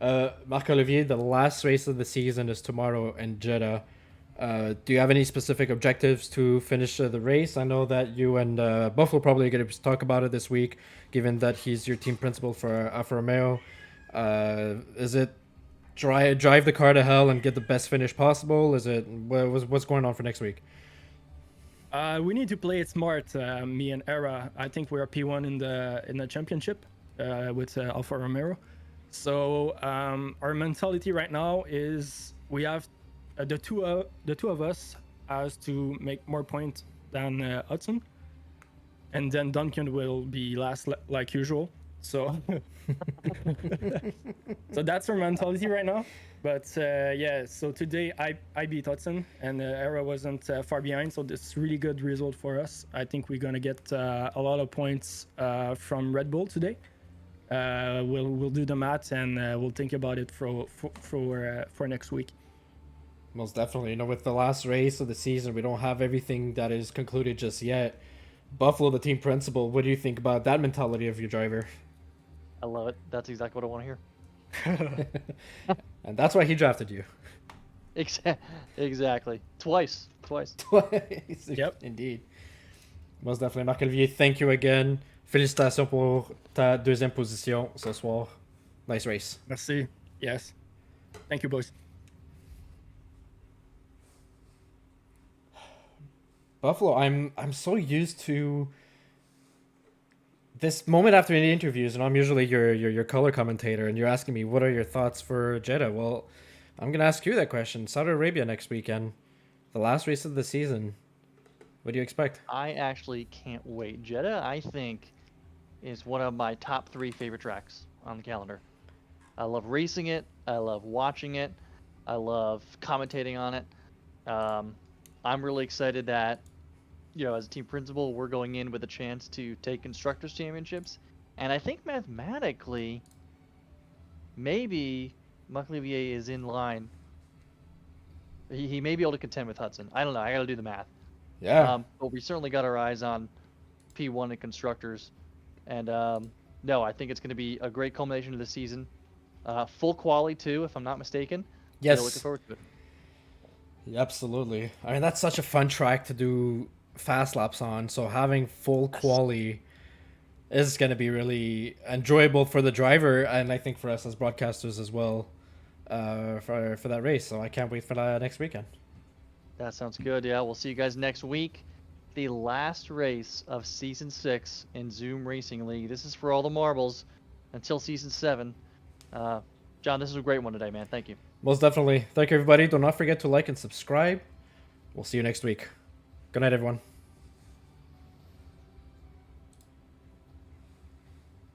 Marc-Olivier, the last race of the season is tomorrow in Jeddah. Do you have any specific objectives to finish the race? I know that you and Buffalo probably going to talk about it this week, given that he's your team principal for Alfa Romeo. Is it drive the car to hell and get the best finish possible? Is it what's going on for next week? We need to play it smart, me and Era. I think we're P1 in the championship with Alfa Romeo. So our mentality right now is we have the two of us has to make more points than Hudson, and then Duncan will be last like usual. So so that's our mentality right now. But so today I beat Hudson, and Era wasn't far behind, so this is really good result for us. I think we're gonna get a lot of points from Red Bull today. We'll do the math and we'll think about it for next week. Most definitely. You know, with the last race of the season, we don't have everything that is concluded just yet. Buffalo, the team principal, what do you think about that mentality of your driver? I love it. That's exactly what I want to hear. And that's why he drafted you. Exactly. Twice. Twice. Yep. Indeed. Most definitely. Marc-Olivier, thank you again. Félicitations pour ta deuxième position ce soir. Nice race. Merci. Yes. Thank you, boys. Buffalo, I'm so used to this moment after any interviews, and I'm usually your color commentator, and you're asking me what are your thoughts for Jeddah. Well, I'm gonna ask you that question. Saudi Arabia next weekend, the last race of the season. What do you expect? I actually can't wait. Jeddah, I think, is one of my top 3 favorite tracks on the calendar. I love racing it. I love watching it. I love commentating on it. I'm really excited that, as a team principal, we're going in with a chance to take Constructors Championships. And I think mathematically, maybe Marc-Olivier is in line. He may be able to contend with Hudson. I don't know. I got to do the math. Yeah. But we certainly got our eyes on P1 and Constructors. And no, I think it's going to be a great culmination of the season. Full quali too, if I'm not mistaken. Yes. So looking forward to it. Absolutely. I mean, that's such a fun track to do fast laps on. So having full quali is going to be really enjoyable for the driver, and I think for us as broadcasters as well, for that race. So I can't wait for that next weekend. That sounds good. Yeah, we'll see you guys next week. The last race of Season 6 in Zoom Racing League. This is for all the marbles until Season 7. John, this is a great one today, man. Thank you. Most definitely. Thank you, everybody. Do not forget to like and subscribe. We'll see you next week. Good night, everyone.